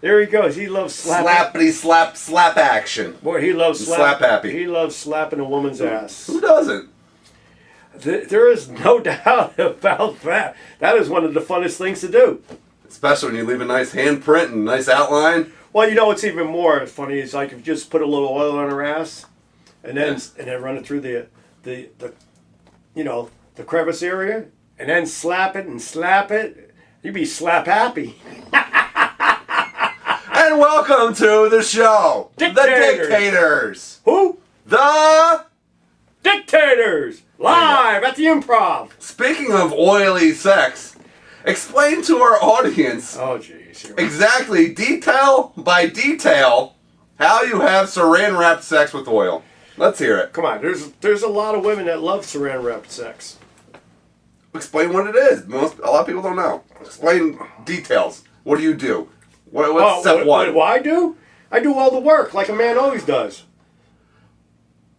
There he goes. He loves slapping. Slappity slap action. Boy, he loves slap happy. He loves slapping a woman's ass. Who doesn't? There is no doubt about that. That is one of the funnest things to do. Especially when you leave a nice handprint and nice outline. Well, you know what's even more funny is like if you just put a little oil on her ass, and then run it through the the crevice area, and then slap it and slap it. You'd be slap happy. And welcome to the show, Diktators. The Diktators. Who? The Diktators, live at the Improv. Speaking of oily sex, explain to our audience. Oh, jeez. Exactly, detail by detail, how you have saran wrapped sex with oil. Let's hear it. Come on, there's a lot of women that love saran wrapped sex. Explain what it is. A lot of people don't know. Explain details. What do you do? What's step one? What I do? I do all the work, like a man always does.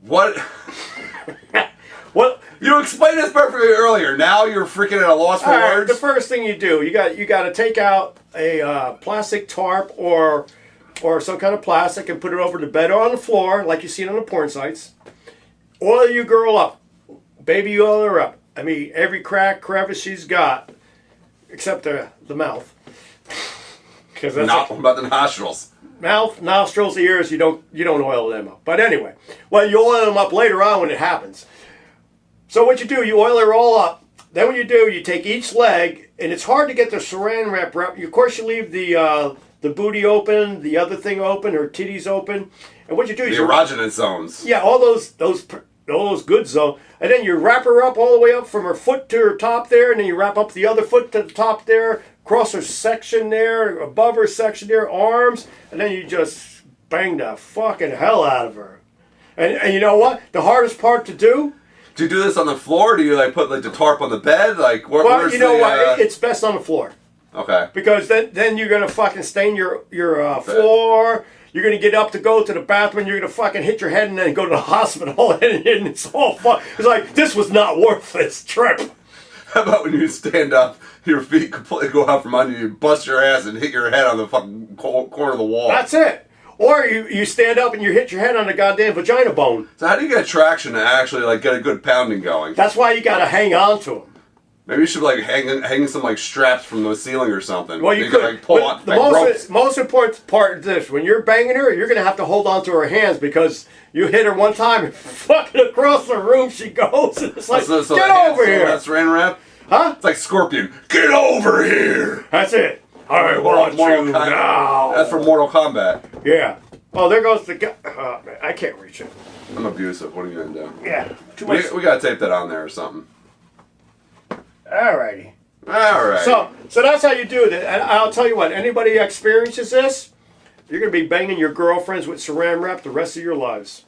What? Well, you explained this perfectly earlier. Now you're freaking at a loss for words. The first thing you do, you got to take out a plastic tarp or some kind of plastic and put it over the bed or on the floor, like you see it on the porn sites. Oil your girl up, baby, oil her up. I mean, every crack, crevice she's got, except the mouth. Because Not about the nostrils. Mouth, nostrils, ears, you don't oil them up. But anyway, well, you oil them up later on when it happens. So what you do, you oil her all up. Then what you do, you take each leg, and it's hard to get the saran wrap. Of course, you leave the booty open, the other thing open, her titties open. And what you do is the erogenous zones. Yeah, all those good zones. And then you wrap her up all the way up from her foot to her top there, and then you wrap up the other foot to the top there, across her section there, above her section there, arms, and then you just bang the fucking hell out of her. And you know what? The hardest part to do? Do you do this on the floor? Do you put the tarp on the bed? Well, you know what? It's best on the floor. Okay. Because then you're gonna fucking stain your floor. You're going to get up to go to the bathroom, you're going to fucking hit your head and then go to the hospital, and it's all fun. It's like, this was not worth this trip. How about when you stand up, your feet completely go out from under you, bust your ass and hit your head on the fucking corner of the wall? That's it. Or you stand up and you hit your head on the goddamn vagina bone. So how do you get traction to actually get a good pounding going? That's why you got to hang on to them. Maybe you should hang some straps from the ceiling or something. Well, you could pull on the most important part is this: when you're banging her, you're gonna have to hold on to her hands because you hit her one time and fucking across the room she goes. And it's like, so get over here. That's saran wrap? Huh? It's like Scorpion. Get over here. That's it. I want you now. That's for Mortal Kombat. Yeah. Oh, there goes the guy. I can't reach it. I'm abusive. What are you gonna do? Yeah. We gotta tape that on there or something. Alrighty. Alright. So that's how you do it. And I'll tell you what, anybody who experiences this, you're going to be banging your girlfriends with saran wrap the rest of your lives.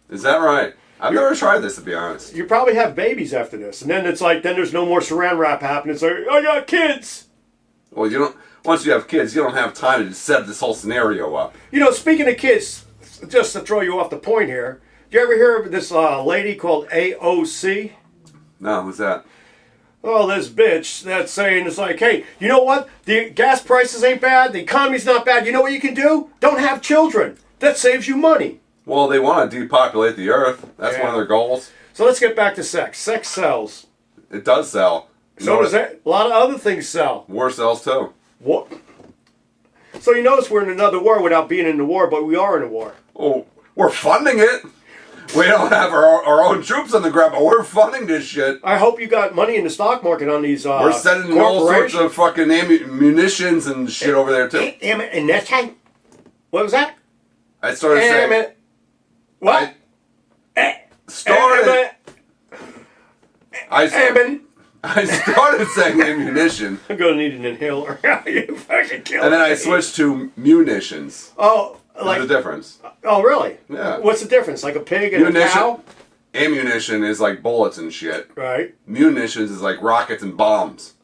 Is that right? I've never tried this, to be honest. You probably have babies after this. And then it's like, then there's no more saran wrap happening. It's like, I got kids. Well, once you have kids, you don't have time to just set this whole scenario up. Speaking of kids, just to throw you off the point here, did you ever hear of this lady called AOC? No, who's that? Oh, this bitch that's saying, it's like, hey, you know what? The gas prices ain't bad. The economy's not bad. You know what you can do? Don't have children. That saves you money. Well, they want to depopulate the earth. That's one of their goals. So let's get back to sex. Sex sells. It does sell. So does that. A lot of other things sell. War sells too. What? So you notice we're in another war without being in the war, but we are in a war. Oh, we're funding it. We don't have our own troops on the ground, but we're funding this shit. I hope you got money in the stock market on these we're sending all sorts of fucking munitions and shit over there, too. And that's how... What was that? I started saying... What? I started saying ammunition. I'm going to need an inhaler. You fucking kill me. And then I switched to munitions. Oh, like... What's the difference? Oh, really? Yeah. What's the difference? Like a pig and a cow? Ammunition is like bullets and shit. Right. Munitions is like rockets and bombs.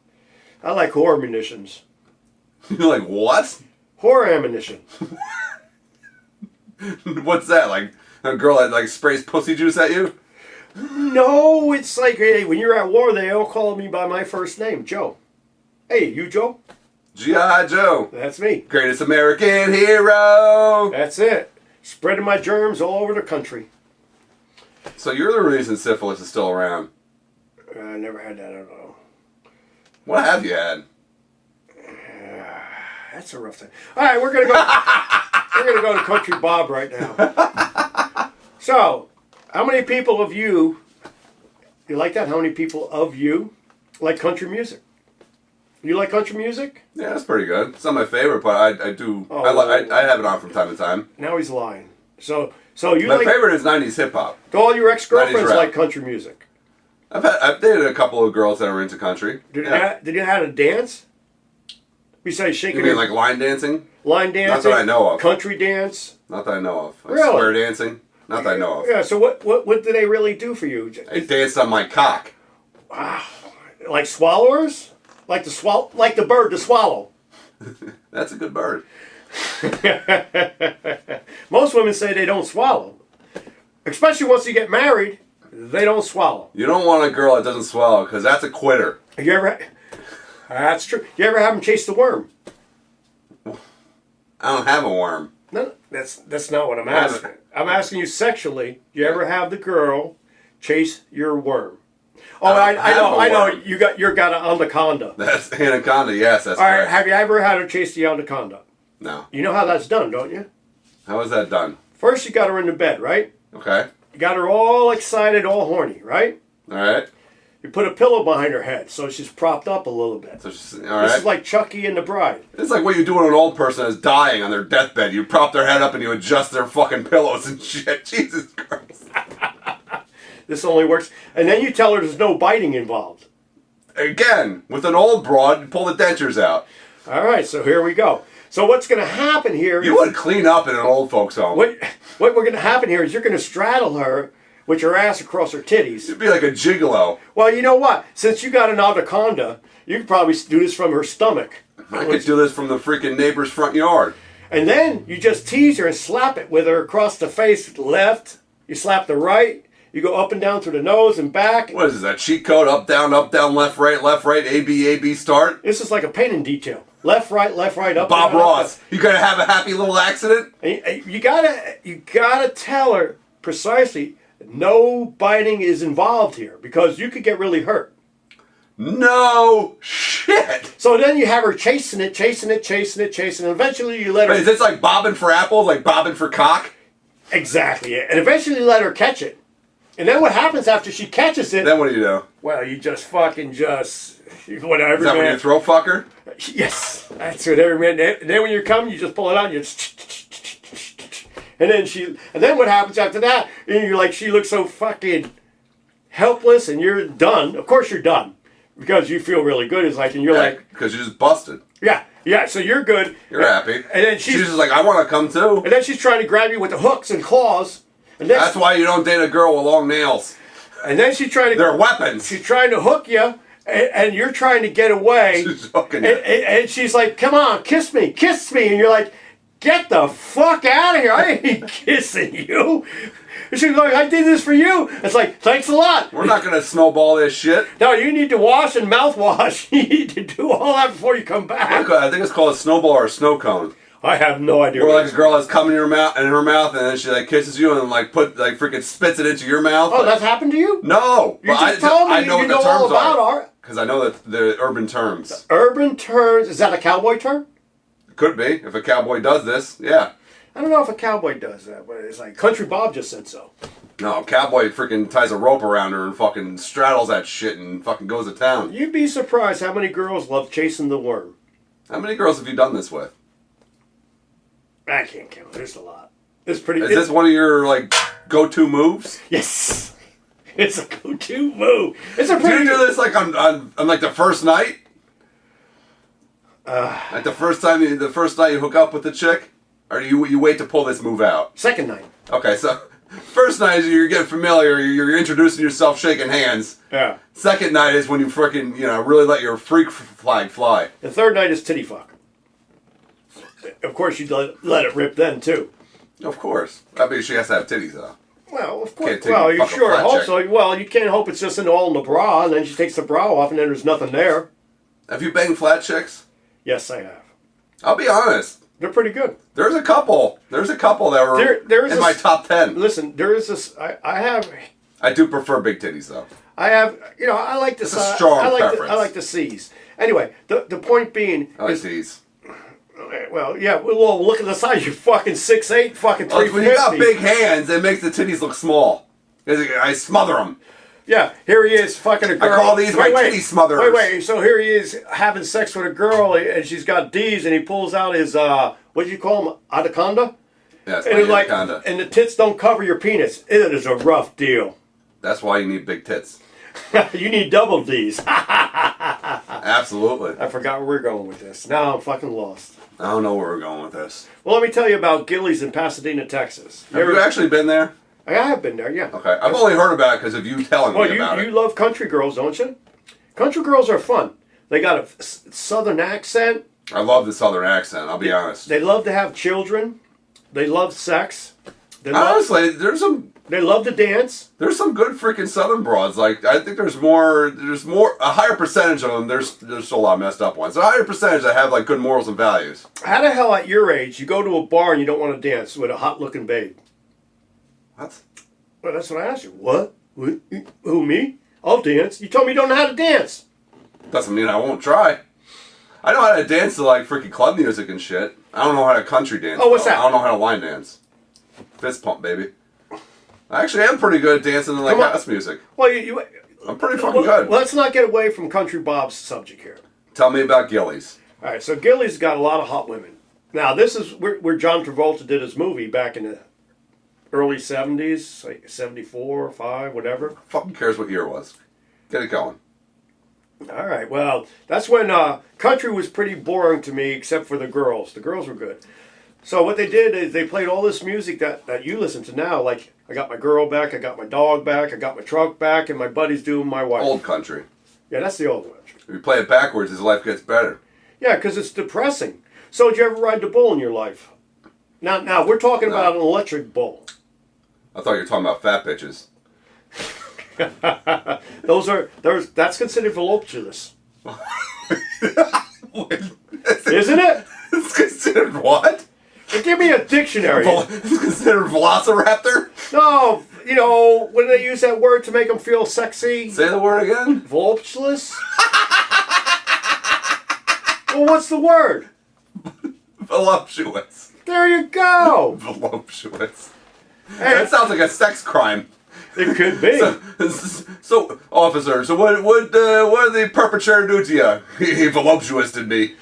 I like horror munitions. You're like, what? Horror ammunition. What's that? Like a girl that sprays pussy juice at you? No, it's like, hey, when you're at war, they all call me by my first name, Joe. Hey, you Joe? G.I. Joe. That's me. Greatest American hero. That's it. Spreading my germs all over the country. So you're the reason syphilis is still around. I never had that at all. What have you had? That's a rough thing. All right, we're gonna go. We're gonna go to Country Bob right now. So, how many people of you like that? How many people of you like country music? You like country music? Yeah, that's pretty good. It's not my favorite, but I do. Oh. I have it on from time to time. Now he's lying. So you My like favorite is 90s hip hop. do all your ex-girlfriends 90s rap. like country music? I've dated a couple of girls that are into country. Did you know how to dance? Besides shaking You mean your like line dancing? line dancing? Not that I know of. Country dance? Not that I know of. Like Really? square dancing? Not that I know of. Yeah. So what do they really do for you? I danced on my cock. Like swallowers? Like the bird, the swallow. That's a good bird. Most women say they don't swallow. Especially once you get married, they don't swallow. You don't want a girl that doesn't swallow because that's a quitter. You ever? That's true. You ever have them chase the worm? I don't have a worm. No, that's not what I'm asking. I'm asking you sexually. You ever have the girl chase your worm? Oh, I know. worm. You got an anaconda. That's anaconda. Yes, that's All right. correct. Have you ever had her chase the anaconda? No. You know how that's done, don't you? How is that done? First, you got her in the bed, right? Okay. You got her all excited, all horny, right? All right. You put a pillow behind her head so she's propped up a little bit. So she's, all This right. is like Chucky and the Bride. It's like what you do when an old person is dying on their deathbed. You prop their head up and you adjust their fucking pillows and shit. Jesus Christ. This only works. And then you tell her there's no biting involved. Again, with an old broad, you pull the dentures out. All right, so here we go. So what's going to happen here You would clean up in an old folks' home. what we're going to happen here is you're going to straddle her with your ass across her titties. You'd be like a gigolo. Well, you know what? Since you got an anaconda, you could probably do this from her stomach. I could do this from the freaking neighbor's front yard. And then you just tease her and slap it with her across the face left. You slap the right. You go up and down through the nose and back. What is this, a cheat code? Up, down, left, right, A, B, start? This is like a painting detail. Left, right, up. Bob down, Ross. up. You gonna have a happy little accident? And you gotta tell her precisely no biting is involved here because you could get really hurt. No shit. So then you have her chasing it. Eventually you let her... Wait, is this like bobbing for apples, like bobbing for cock? Exactly. And eventually you let her catch it. And then what happens after she catches it? Then what do you do? Well, you just fucking just... Whatever, Is that when you throw fucker? Yes. That's what every man... And then when you're coming, you just pull it out and you just... And then what happens after that? And you're like, she looks so fucking helpless and you're done. Of course you're done. Because you feel really good. It's like, and you're like... Because you just busted. Yeah, so you're good. You're happy. And then she's just like, I want to come too. And then she's trying to grab you with the hooks and claws. And then That's why you don't date a girl with long nails. And then she's trying to... They're weapons. She's trying to hook you, and you're trying to get away. She's hooking and, you. and she's like, come on, kiss me. And you're like, get the fuck out of here. I ain't kissing you. And she's like, I did this for you. It's like, thanks a lot. We're not going to snowball this shit. No, you need to wash and mouthwash. You need to do all that before you come back. I think it's called a snowball or a snow cone. I have no idea. Where like a girl has cum in her mouth, and then she like kisses you and then like freaking spits it into your mouth. Oh, that's happened to you? No, You just told me I know you what know the all terms about are. art. Because I know that they're urban terms. Urban terms. Is that a cowboy term? Could be if a cowboy does this. Yeah. I don't know if a cowboy does that, but it's like Country Bob just said so. No, cowboy freaking ties a rope around her and fucking straddles that shit and fucking goes to town. You'd be surprised how many girls love chasing the worm. How many girls have you done this with? I can't count. There's a lot. It's pretty. Is this one of your like go-to moves? Yes. It's a go-to move. It's a Do pretty. you do this like on like the first night? Like the first night you hook up with the chick, or do you wait to pull this move out? Second night. Okay, so first night is you're getting familiar, you're introducing yourself, shaking hands. Yeah. Second night is when you freaking really let your freak flag fly. The third night is titty fuck. Of course, you let it rip then too. Of course, I mean she has to have titties though. Well, of course. Can't take Well, a you fucking sure flat hope check. so. Well, you can't hope it's just all in the bra, and then she takes the bra off, and then there's nothing there. Have you banged flat chicks? Yes, I have. I'll be honest. They're pretty good. There's a couple. There's a couple that were in my top 10. Listen, there is this. I do prefer big titties though. I like the It's a strong preference. I like the C's. Anyway, the point being I like C's. Well, yeah. Well, look at the size. You're fucking 6'8", fucking 350. When you got big hands, it makes the titties look small. I smother them. Yeah, here he is, fucking a girl. I call these my titty smotherers. Wait. So here he is having sex with a girl, and she's got D's, and he pulls out his what do you call him, anaconda? Yeah, it's and my anaconda. And the tits don't cover your penis. It is a rough deal. That's why you need big tits. You need double D's. Absolutely. I forgot where we're going with this. Now I'm fucking lost. I don't know where we're going with this. Well, let me tell you about Gillies in Pasadena, Texas. Have you actually been there? I have been there, yeah. Okay. I've only heard about it because of you telling me about it. You love country girls, don't you? Country girls are fun. They got a southern accent. I love the southern accent, I'll be honest. They love to have children. They love sex. Honestly, they love to dance. There's some good freaking southern broads. Like, I think there's a higher percentage of them. There's still a lot of messed up ones. A higher percentage that have like good morals and values. How the hell at your age you go to a bar and you don't want to dance with a hot looking babe? What? Well, that's what I asked you. What? Who, me? I'll dance. You told me you don't know how to dance. Doesn't mean I won't try. I know how to dance to like freaking club music and shit. I don't know how to country dance. Oh, what's that? I don't know how to line dance. Fist pump, baby. I actually am pretty good at dancing to like house music. Well, I'm pretty fucking good. Let's not get away from Country Bob's subject here. Tell me about Gillies. All right, so Gillies got a lot of hot women. Now, this is where John Travolta did his movie back in the early 70s, like 74, 5, whatever. Fucking cares what year it was. Get it going. All right, well, that's when country was pretty boring to me, except for the girls. The girls were good. So what they did is they played all this music that you listen to now, like I got my girl back, I got my dog back, I got my truck back, and my buddy's doing my wife. Old country. Yeah, that's the old country. If you play it backwards, his life gets better. Yeah, because it's depressing. So did you ever ride the bull in your life? Now we're talking about an electric bull. I thought you were talking about fat bitches. That's considered voluptuous. Isn't it? It's considered what? Give me a dictionary. It's considered velociraptor? No, when they use that word to make them feel sexy. Say the word again. Voluptuous? Well, what's the word? Voluptuous. There you go. Voluptuous. Hey, that sounds like a sex crime. It could be. So officer, so what did the perpetrator do to you? He voluptuoused me.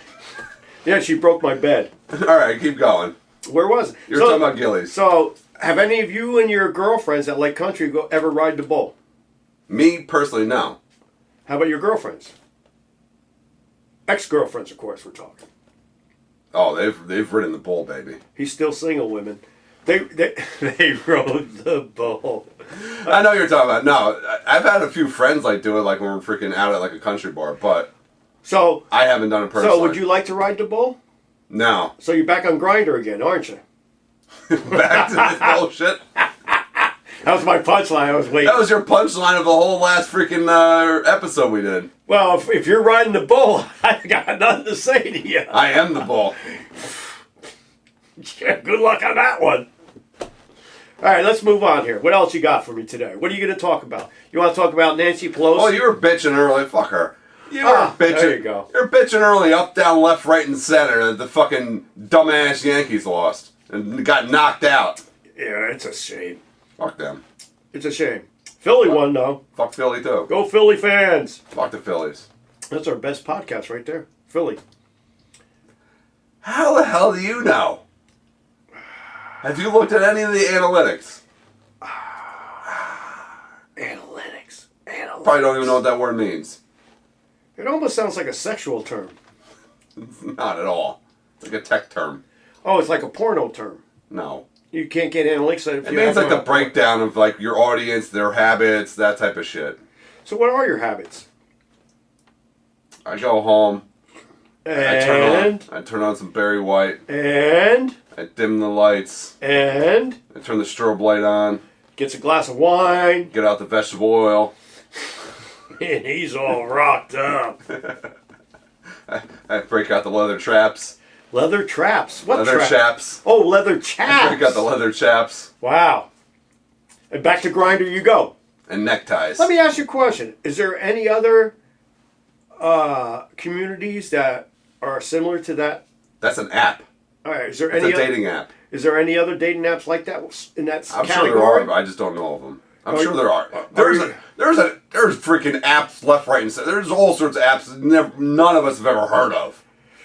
Yeah, she broke my bed. All right, keep going. Where was it? You're talking about Gillies. So, have any of you and your girlfriends that like country ever ride the bull? Me, personally, no. How about your girlfriends? Ex-girlfriends, of course, we're talking. Oh, they've ridden the bull, baby. He's still single, women. They rode the bull. I know you're talking about. No, I've had a few friends like do it, like when we're freaking out at like a country bar, but I haven't done it personally. So, would you like to ride the bull? No. So you're back on Grindr again, aren't you? Back to this bullshit. That was my punchline. I was waiting. That was your punchline of the whole last freaking episode we did. Well, if you're riding the bull, I got nothing to say to you. I am the bull. Yeah, good luck on that one. All right, let's move on here. What else you got for me today? What are you going to talk about? You want to talk about Nancy Pelosi? Oh, you were bitching early. Fuck her. You were bitching. There you go. You're bitching early, up, down, left, right, and center that the fucking dumbass Yankees lost and got knocked out. Yeah, it's a shame. Fuck them. It's a shame. Philly won, though. Fuck Philly, too. Go Philly fans. Fuck the Phillies. That's our best podcast right there. Philly. How the hell do you know? Have you looked at any of the analytics? Analytics. Probably don't even know what that word means. It almost sounds like a sexual term. It's not at all. It's like a tech term. Oh, it's like a porno term. No. You can't get analytics. It means like the breakdown of like your audience, their habits, that type of shit. So what are your habits? I go home. And? I turn on some Barry White. And? I dim the lights. And? I turn the strobe light on. Gets a glass of wine. Get out the vegetable oil. And he's all rocked up. I break out the leather traps. Leather traps? What leather chaps? Oh, leather chaps. I break out the leather chaps. Wow. And back to grinder you go. And neckties. Let me ask you a question. Is there any other communities that are similar to that? That's an app. All right. Is there It's any a dating app. Is there any other dating apps like that in that I'm category? sure there are, but I just don't know of them. I'm sure there are. There's freaking apps left, right, and center. There's all sorts of apps that none of us have ever heard of.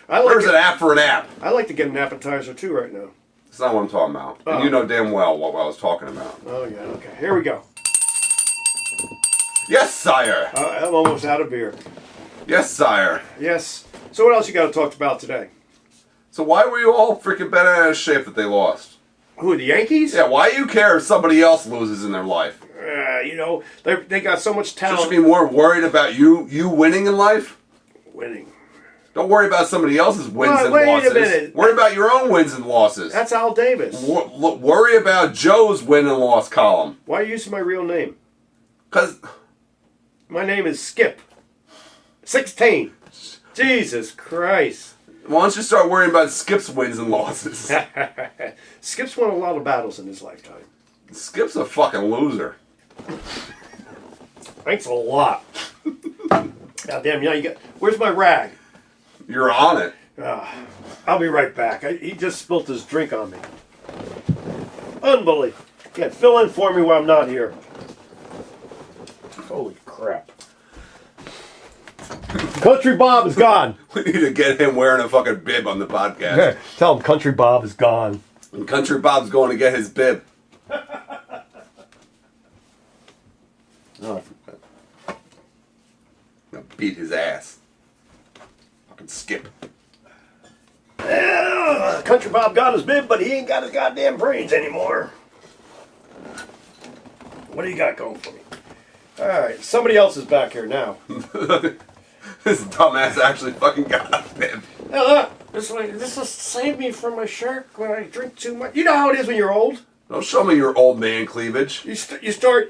There's an app for an app. I like to get an appetizer too right now. That's not what I'm talking about. And you know damn well what I was talking about. Oh yeah. Okay. Here we go. Yes, sire. I'm almost out of beer. Yes, sire. Yes. So what else you got to talk about today? So why were you all freaking bent out of shape that they lost? Who, the Yankees? Yeah, why do you care if somebody else loses in their life? You know, they got so much talent. Should you be more worried about you winning in life? Winning. Don't worry about somebody else's wins and wait losses. a minute. Worry about your own wins and losses. That's Al Davis. Worry about Joe's win and loss column. Why are you using my real name? Because my name is Skip. 16. Jesus Christ. Why don't you start worrying about Skip's wins and losses? Skip's won a lot of battles in his lifetime. Skip's a fucking loser. Thanks a lot. God damn, you got. Where's my rag? You're on it. I'll be right back. He just spilt his drink on me. Unbelievable. Yeah, fill in for me while I'm not here. Holy crap. Country Bob is gone. We need to get him wearing a fucking bib on the podcast. Tell him Country Bob is gone. And Country Bob's going to get his bib. Oh, I'm gonna beat his ass. Fucking Skip. Country Bob got his bib, but he ain't got his goddamn brains anymore. What do you got going for me? Alright, somebody else is back here now. This dumbass actually fucking got a bib. Hey, look, this will save me from my shirt when I drink too much. You know how it is when you're old? Don't show me your old man cleavage. You start.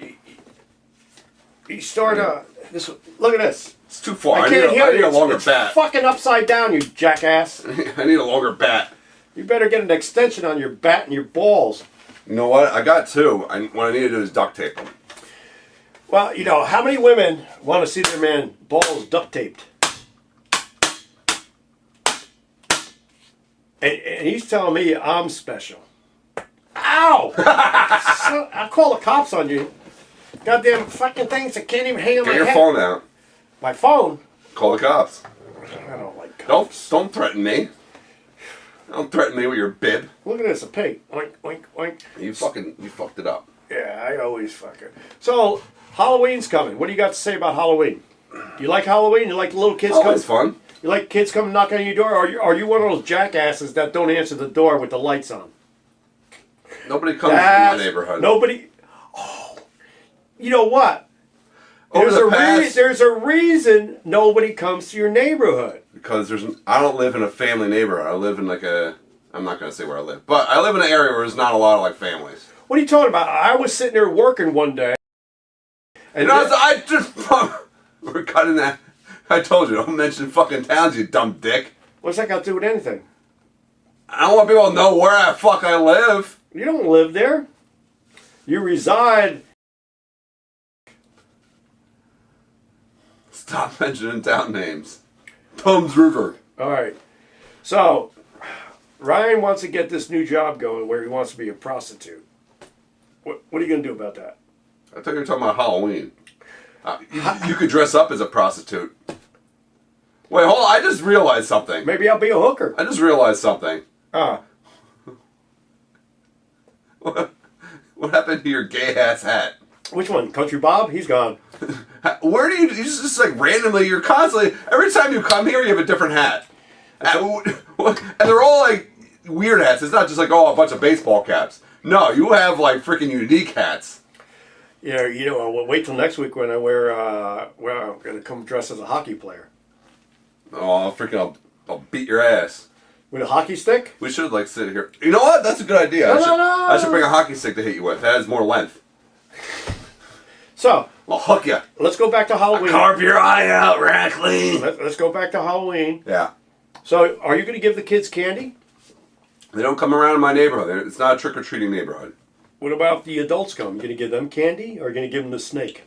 This. Look at this. It's too far. I can't hear I need you. a longer It's bat. fucking upside down, you jackass. I need a longer bat. You better get an extension on your bat and your balls. You know what? I got two. What I need to do is duct tape them. Well, you know, how many women want to see their man balls duct taped? And he's telling me I'm special. Ow! I'll call the cops on you. Goddamn fucking things that can't even hang on my Get your head. phone out. My phone? Call the cops. I don't like cops. Don't threaten me. Don't threaten me with your bib. Look at this, a pig. Oink, oink, oink. You fucked it up. Yeah, I always fuck it. So, Halloween's coming. What do you got to say about Halloween? You like Halloween? You like the little kids coming? Always fun. You like kids coming knocking on your door? Or are you one of those jackasses that don't answer the door with the lights on? Nobody comes in my neighborhood. Nobody. Oh, you know what? There's There's a reason nobody comes to your neighborhood. Because I don't live in a family neighborhood. I live in I'm not going to say where I live, but I live in an area where there's not a lot of like families. What are you talking about? I was sitting there working one day. And we're cutting that. I told you, don't mention fucking towns, you dumb dick. What's that got to do with anything? I don't want people to know where the fuck I live. You don't live there. You reside. Stop mentioning town names. Tums River. All right. So, Ryan wants to get this new job going where he wants to be a prostitute. What are you going to do about that? I thought you were talking about Halloween. You could dress up as a prostitute. Wait, hold on. I just realized something. Maybe I'll be a hooker. I just realized something. What happened to your gay ass hat? Which one? Country Bob? He's gone. Where do you just like randomly, you're constantly, every time you come here, you have a different hat. And they're all like weird hats. It's not just like, a bunch of baseball caps. No, you have like freaking unique hats. Yeah, you know, I'll wait till next week when I wear, I'm going to come dressed as a hockey player. Oh, I'll beat your ass. With a hockey stick? We should like sit here. You know what? That's a good idea. No. I should bring a hockey stick to hit you with. That has more length. So, I'll hook you. let's go back to Halloween. Carve your eye out, Rackley. Let's go back to Halloween. Yeah. So, are you going to give the kids candy? They don't come around in my neighborhood. It's not a trick-or-treating neighborhood. What about the adults come? You going to give them candy, or are you going to give them the snake?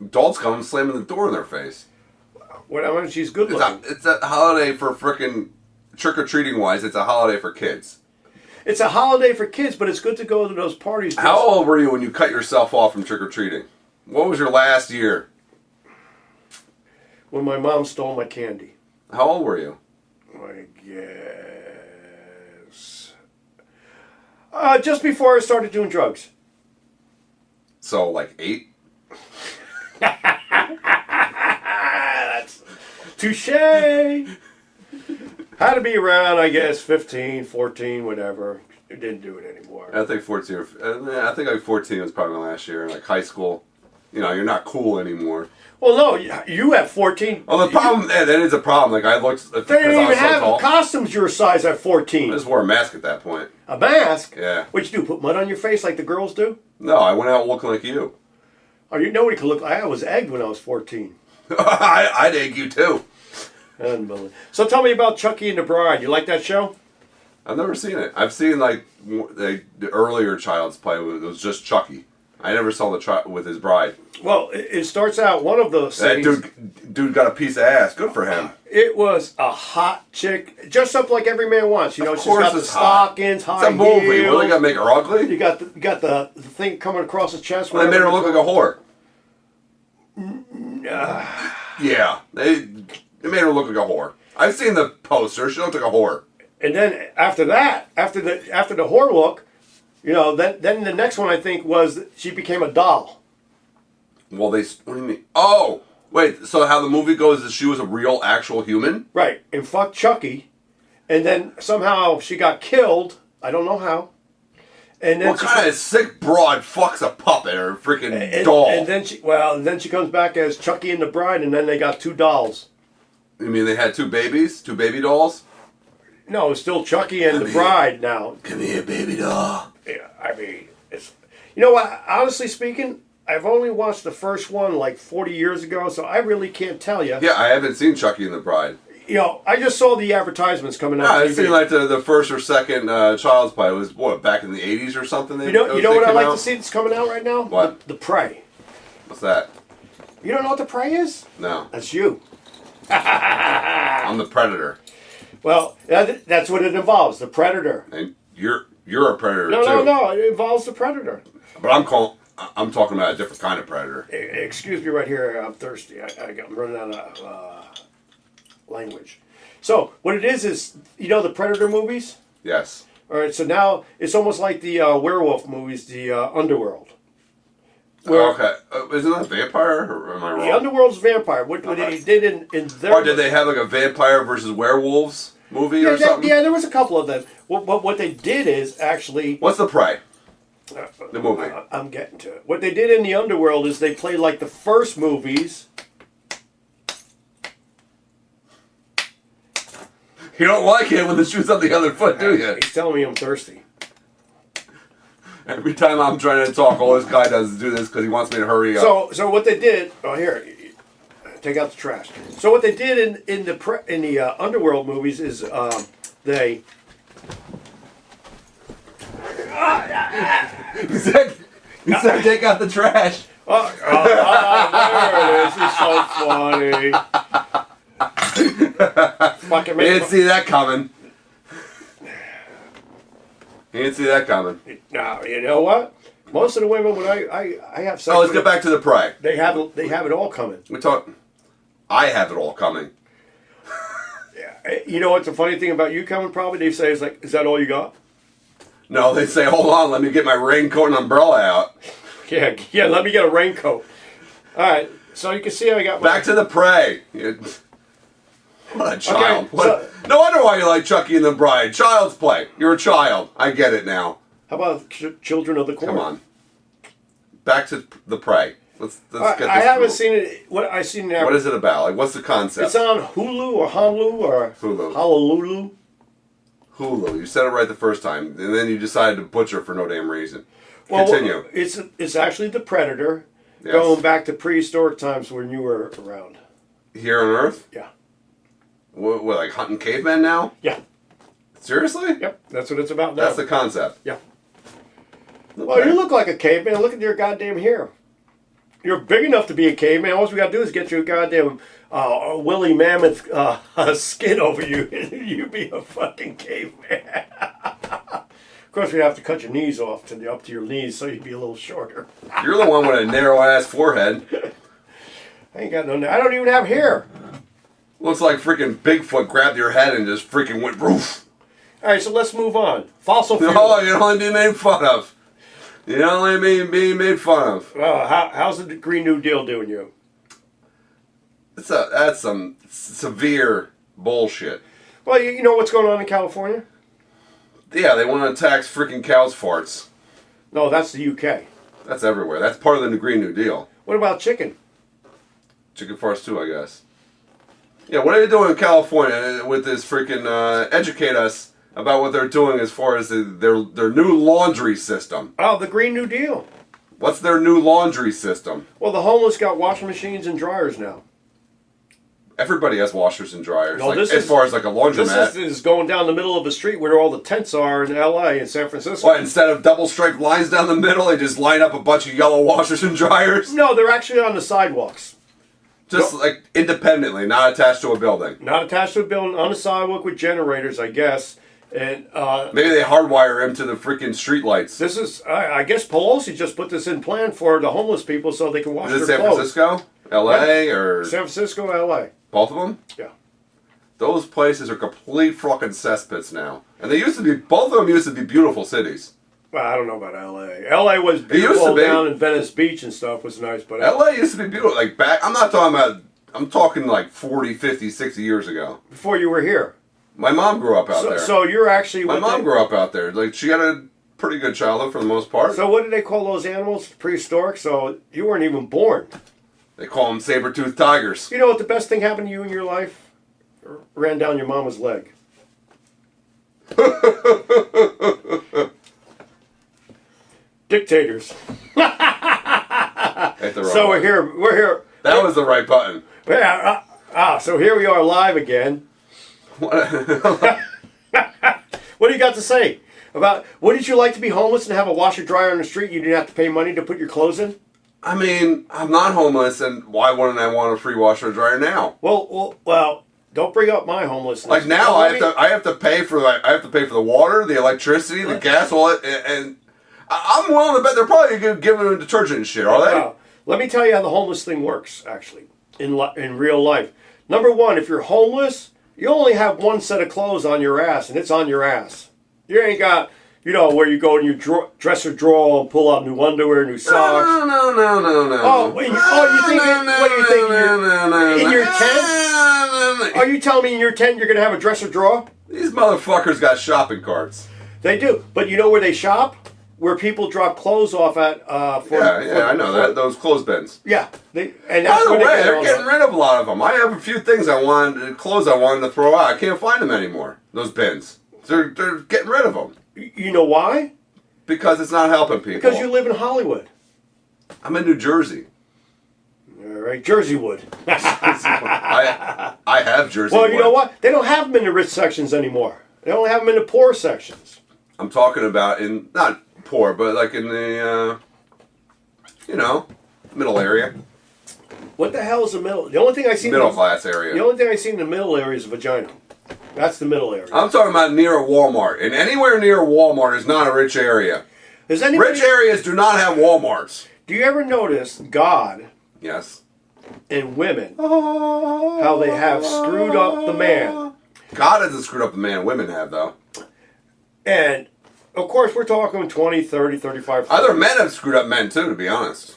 Adults come slamming the door in their face. What? I mean, she's good looking. It's a holiday for frickin' trick-or-treating wise. It's a holiday for kids. It's a holiday for kids, but it's good to go to those parties. How old were you when you cut yourself off from trick-or-treating? What was your last year? When my mom stole my candy. How old were you? I guess. Just before I started doing drugs. So, like 8? That's touche. Had to be around, I guess, 15, 14, whatever. Didn't do it anymore. I think 14. I think like 14 was probably my last year. Like high school, you're not cool anymore. Well, no, you have 14. Well, the problem that is a problem. Like I looked. They didn't even have costumes your size at 14. I just wore a mask at that point. A mask? Yeah. What'd you do? Put mud on your face like the girls do? No, I went out looking like you. Oh, nobody could look. I was egged when I was 14. I'd egg you too. Unbelievable. So tell me about Chucky and the Bride. You like that show? I've never seen it. I've seen like the earlier Child's Play. It was just Chucky. I never saw the with his bride. Well, it starts out one of those That scenes. dude got a piece of ass. Good for him. It was a hot chick, dressed up like every man wants. Of she's course got the it's hot. stockings, high It's a movie. heels. What, they gotta make her ugly? You got the thing coming across the chest. Well, they made her look like a whore. Yeah, they made her look like a whore. I've seen the poster. She looked like a whore. And then after that, after the whore look, then the next one I think was that she became a doll. Well, what do you mean? Oh, wait. So how the movie goes is she was a real, actual human? Right, and fucked Chucky, and then somehow she got killed. I don't know how. And then What kind of sick broad fucks a puppet or a freaking doll? And then she comes back as Chucky and the Bride, and then they got 2 dolls. You mean they had 2 babies? 2 baby dolls? No, it's still Chucky and the Bride now. Come here, baby doll. Yeah, I mean, it's... You know what, honestly speaking, I've only watched the first one like 40 years ago, so I really can't tell you. Yeah, I haven't seen Chucky and the Bride. I just saw the advertisements coming out. Yeah, I've seen like the first or second Child's Play. It was, back in the 80s or something? You know what I'd like to see that's coming out right now? What? The Prey. What's that? You don't know what the Prey is? No. That's you. I'm the Predator. Well, that's what it involves, the Predator. And you're a Predator too. No, it involves the Predator. But I'm talking about a different kind of Predator. Excuse me right here, I'm thirsty. I'm running out of language. So, what it is the Predator movies? Yes. All right, so now it's almost like the werewolf movies, the Underworld. Okay. Isn't that a vampire, or am I wrong? The Underworld's vampire. What they did in their... Or did they have like a vampire versus werewolves movie or something? Yeah, there was a couple of them. What they did is actually... What's The Prey? The movie. I'm getting to it. What they did in the Underworld is they played like the first movies. You don't like it when the shoe's on the other foot, do you? He's telling me I'm thirsty. Every time I'm trying to talk, all this guy does is do this because he wants me to hurry up. So what they did... Oh, here. Take out the trash. So what they did in the Underworld movies is they... He said, take out the trash. There it is. He's so funny. Fucking He didn't see that coming. Now, you know what? Most of the women, when I have sex, Let's get back to The Prey. They have it all coming. I have it all coming. Yeah. You know what's the funny thing about you coming? Probably they say is that all you got? No, they say, hold on, let me get my raincoat and umbrella out. Yeah. Let me get a raincoat. All right. So you can see I got Back to The Prey. What a child. Okay, no wonder why you like Chucky and the Bride. Child's Play. You're a child. I get it now. How about Children of the Corn? Come on. Back to The Prey. Let's get this I haven't through. seen it. What is it about? Like, what's the concept? It's on Hulu or Honolulu or Hulu. Honolulu. Hulu. You said it right the first time, and then you decided to butcher for no damn reason. Well, Continue. It's actually the Predator. Yes. Going back to prehistoric times when you were around. Here on Earth? Yeah. What, like hunting cavemen now? Yeah. Seriously? Yep. That's what it's about now. That's the concept. Yeah. Okay. Well, you look like a caveman. Look at your goddamn hair. You're big enough to be a caveman. All we got to do is get you a goddamn woolly mammoth skin over you, and you'd be a fucking caveman. Of course, we'd have to cut your knees off up to your knees, so you'd be a little shorter. You're the one with a narrow ass forehead. I ain't got no. I don't even have hair. Looks like freaking Bigfoot grabbed your head and just freaking went roof. All right, so let's move on. Fossil fuel. Oh, you're only being made fun of. You're only being made fun of. How's the Green New Deal doing you? That's some severe bullshit. Well, you know what's going on in California? Yeah, they want to tax freaking cows' farts. No, that's the UK. That's everywhere. That's part of the Green New Deal. What about chicken? Chicken farts too, I guess. Yeah, what are they doing in California with this freaking educate us about what they're doing as far as their new laundry system? Oh, the Green New Deal. What's their new laundry system? Well, the homeless got washing machines and dryers now. Everybody has washers and dryers. No, as far as like a laundromat. This is going down the middle of the street where all the tents are in L.A. and San Francisco. What, instead of double striped lines down the middle, they just line up a bunch of yellow washers and dryers? No, they're actually on the sidewalks. Just like independently, not attached to a building. Not attached to a building, on the sidewalk with generators, I guess. And maybe they hardwire him to the freaking streetlights. This is, I guess Pelosi just put this in plan for the homeless people so they can wash their clothes. Is it San Francisco? L.A. or... San Francisco, L.A. Both of them? Yeah. Those places are complete fucking cesspits now. And they used to be, both of them used to be beautiful cities. Well, I don't know about L.A. L.A. was beautiful down in Venice Beach and stuff was nice, but... L.A. used to be beautiful. Like back, I'm talking like 40, 50, 60 years ago. Before you were here. My mom grew up out there. So you're actually... My mom grew up out there. Like, she had a pretty good childhood for the most part. So what did they call those animals? Prehistoric? So you weren't even born. They call them saber-toothed tigers. You know what the best thing happened to you in your life? Ran down your mama's leg. Diktators. So we're here. That was the right button. Yeah. So here we are live again. What do you got to say about wouldn't you like to be homeless and have a washer dryer on the street? You didn't have to pay money to put your clothes in. I mean, I'm not homeless, and why wouldn't I want a free washer dryer now? Well. Don't bring up my homelessness. Like now, I have to pay for the water, the electricity, the gas, all it, and I'm willing to bet they're probably giving them detergent and shit. Are they? Let me tell you how the homeless thing works. Actually, in real life, number one, if you're homeless, you only have one set of clothes on your ass, and it's on your ass. You ain't got, where you go in your dresser drawer and pull out new underwear, new socks. No. Oh, you think? What do you think? In your tent? Are you telling me in your tent you're going to have a dresser drawer? These motherfuckers got shopping carts. They do, but you know where they shop? Where people drop clothes off at. I know that. Those clothes bins. Yeah, and that's by the way, they're getting rid of a lot of them. I have a few things clothes I wanted to throw out. I can't find them anymore. Those bins. They're getting rid of them. You know why? Because it's not helping people. Because you live in Hollywood. I'm in New Jersey. All right, Jerseywood. I have Jersey. Well, you know what? They don't have them in the rich sections anymore. They only have them in the poor sections. I'm talking about in not poor, but like in the middle area. What the hell is the middle? The only thing I see middle class area. The only thing I see in the middle area is a vagina. That's the middle area. I'm talking about near a Walmart, and anywhere near a Walmart is not a rich area. Rich areas do not have Walmarts. Do you ever notice God? Yes. And women, how they have screwed up the man. God hasn't screwed up the man. Women have, though. And, of course, we're talking 20, 30, 35, 40. Other men have screwed up men, too, to be honest.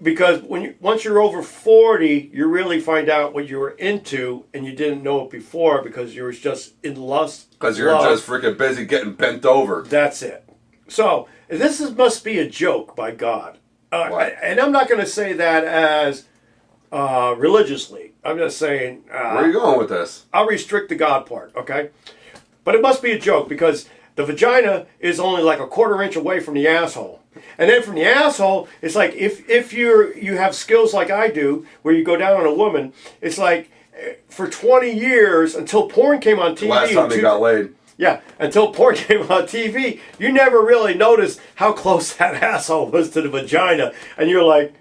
Because once you're over 40, you really find out what you were into, and you didn't know it before because you were just in lust. Because you're just freaking busy getting bent over. That's it. So, must be a joke by God. And I'm not going to say that as religiously. I'm just saying... where are you going with this? I'll restrict the God part, okay? But it must be a joke because The vagina is only like a quarter inch away from the asshole. And then from the asshole, it's like if you have skills like I do, where you go down on a woman, it's like for 20 years until porn came on TV. Last time they got laid. Yeah, until porn came on TV, you never really noticed how close that asshole was to the vagina. And you're like,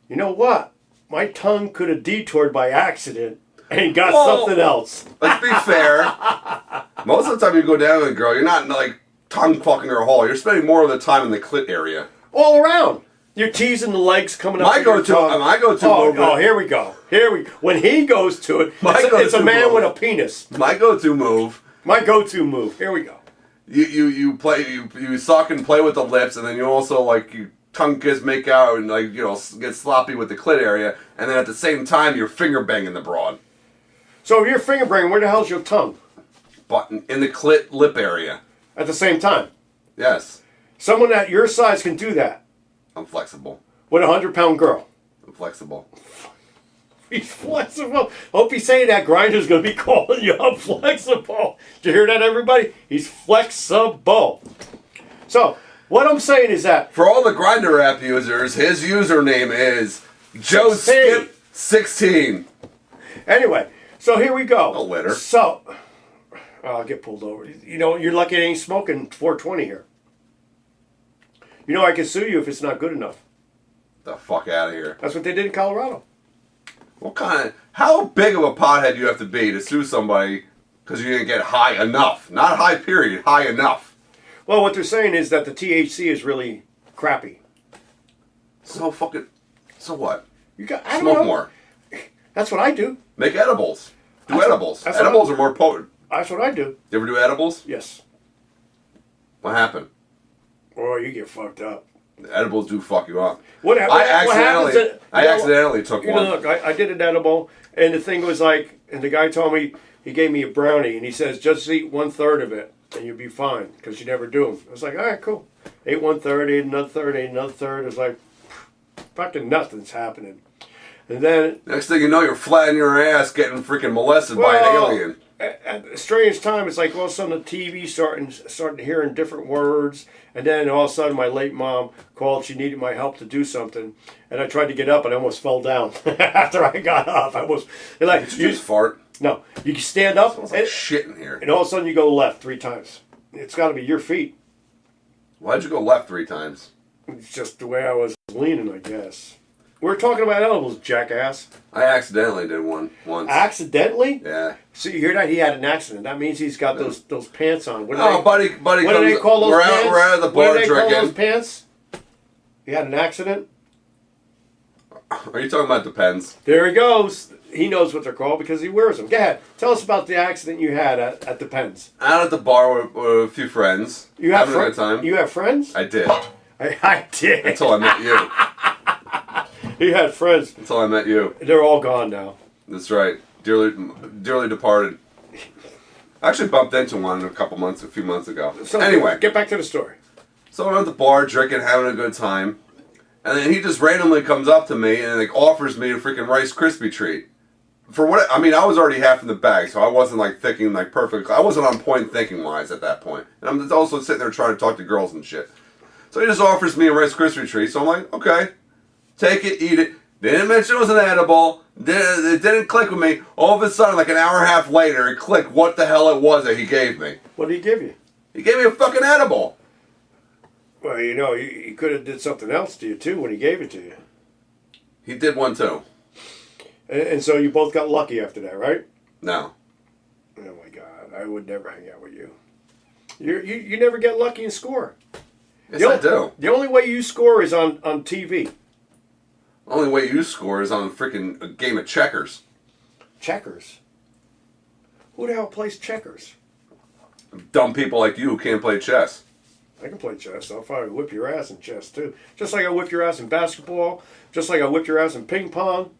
you know what? My tongue could have detoured by accident and got something else. Let's be fair. Most of the time you go down with a girl, you're not like tongue fucking her hole. You're spending more of the time in the clit area. All around. You're teasing the legs coming up. My go-to move. Oh, here we go. When he goes to it, it's a man with a penis. My go-to move. My go-to move. Here we go. You suck and play with the lips, and then you also like you tongue kiss, make out, and like get sloppy with the clit area, and then at the same time you're finger banging the broad. So if you're finger banging, where the hell's your tongue? Button in the clit lip area. At the same time. Yes. Someone at your size can do that. I'm flexible. With a 100-pound girl. I'm flexible. He's flexible. Hope he's saying that Grinder's going to be calling you up flexible. Did you hear that, everybody? He's flexible. So, what I'm saying is that... For all the Grindr app users, his username is JoeSkip16. Anyway, so here we go. No litter. So, I'll get pulled over. You're lucky it ain't smoking 420 here. I can sue you if it's not good enough. The fuck out of here. That's what they did in Colorado. How big of a pothead do you have to be to sue somebody because you didn't get high enough? Not high period, high enough. Well, what they're saying is that the THC is really crappy. So what? I don't Smoke know. more. That's what I do. Make edibles. Edibles. Edibles are more potent. That's what I do. You ever do edibles? Yes. What happened? Oh, you get fucked up. Edibles do fuck you up. I accidentally took one. Look, I did an edible, and the thing was like, and the guy told me, he gave me a brownie, and he says, just eat 1/3 of it, and you'll be fine, because you never do them. I was like, all right, cool. Ate 1/3, ate another third, ate another third. It was like, fucking nothing's happening. And then... Next thing you know, you're flat in your ass getting freaking molested by an alien. At a strange time, it's like all of a sudden the TV starting hearing different words, and then all of a sudden my late mom called. She needed my help to do something, and I tried to get up and I almost fell down. After I got up, I was like, Did you just fart? No, you can stand up. Smells like shit in here. And all of a sudden you go left 3 times. It's got to be your feet. Why'd you go left 3 times? It's just the way I was leaning, I guess. We're talking about edibles, jackass. I accidentally did one once. Accidentally? Yeah. So you hear that? He had an accident. That means he's got those pants on. Buddy. What do they call those pants? We're out of the bar drinking. What do they call those pants? He had an accident? Are you talking about Depends? There he goes. He knows what they're called because he wears them. Go ahead. Tell us about the accident you had at Depends. Out at the bar with a few friends. You have having a good time. You have friends? I did. I did. Until I met you. He had friends. Until I met you. They're all gone now. That's right. Dearly departed. I actually bumped into one a few months ago. So anyway. Get back to the story. So I'm at the bar drinking, having a good time. And then he just randomly comes up to me and like offers me a freaking Rice Krispie treat. I was already half in the bag, so I wasn't like thinking like perfect. I wasn't on point thinking wise at that point. And I'm also sitting there trying to talk to girls and shit. So he just offers me a Rice Krispie treat. So I'm like, okay. Take it, eat it. Didn't mention it was an edible. It didn't click with me. All of a sudden, like an hour and a half later, it clicked what the hell it was that he gave me. What did he give you? He gave me a fucking edible. Well, he could have did something else to you, too, when he gave it to you. He did one, too. And so you both got lucky after that, right? No. Oh, my God. I would never hang out with you. You never get lucky and score. Yes, I do. The only way you score is on TV. The only way you score is on a game of checkers. Checkers? Who the hell plays checkers? Dumb people like you who can't play chess. I can play chess. I'll probably whip your ass in chess, too. Just like I whipped your ass in basketball. Just like I whipped your ass in ping pong.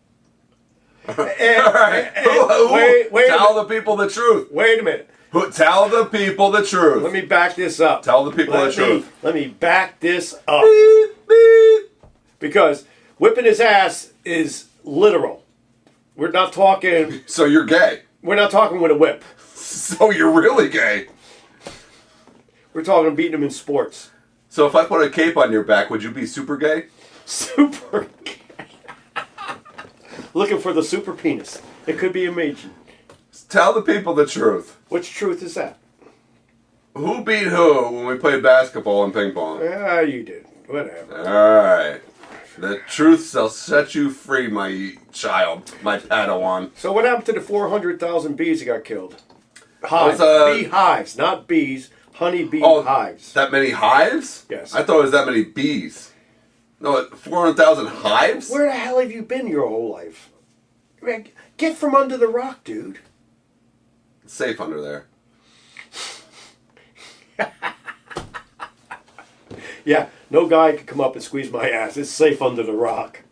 All right. Wait Tell the people the truth. Wait a minute. Tell the people the truth. Let me back this up. Tell the people the truth. Let me back this up. Beep, beep. Because whipping his ass is literal. We're not talking... So you're gay. We're not talking with a whip. So you're really gay. We're talking beating them in sports. So if I put a cape on your back, would you be super gay? Super gay. Looking for the super penis. It could be amazing. Tell the people the truth. Which truth is that? Who beat who when we played basketball and ping pong? Yeah, you did. Whatever. Alright. The truth shall set you free, my child, my Padawan. So what happened to the 400,000 bees that got killed? Hives. Beehives, not bees. Honeybee hives. That many hives? Yes. I thought it was that many bees. No, 400,000 hives? Where the hell have you been your whole life? Get from under the rock, dude. It's safe under there. Yeah, no guy can come up and squeeze my ass. It's safe under the rock.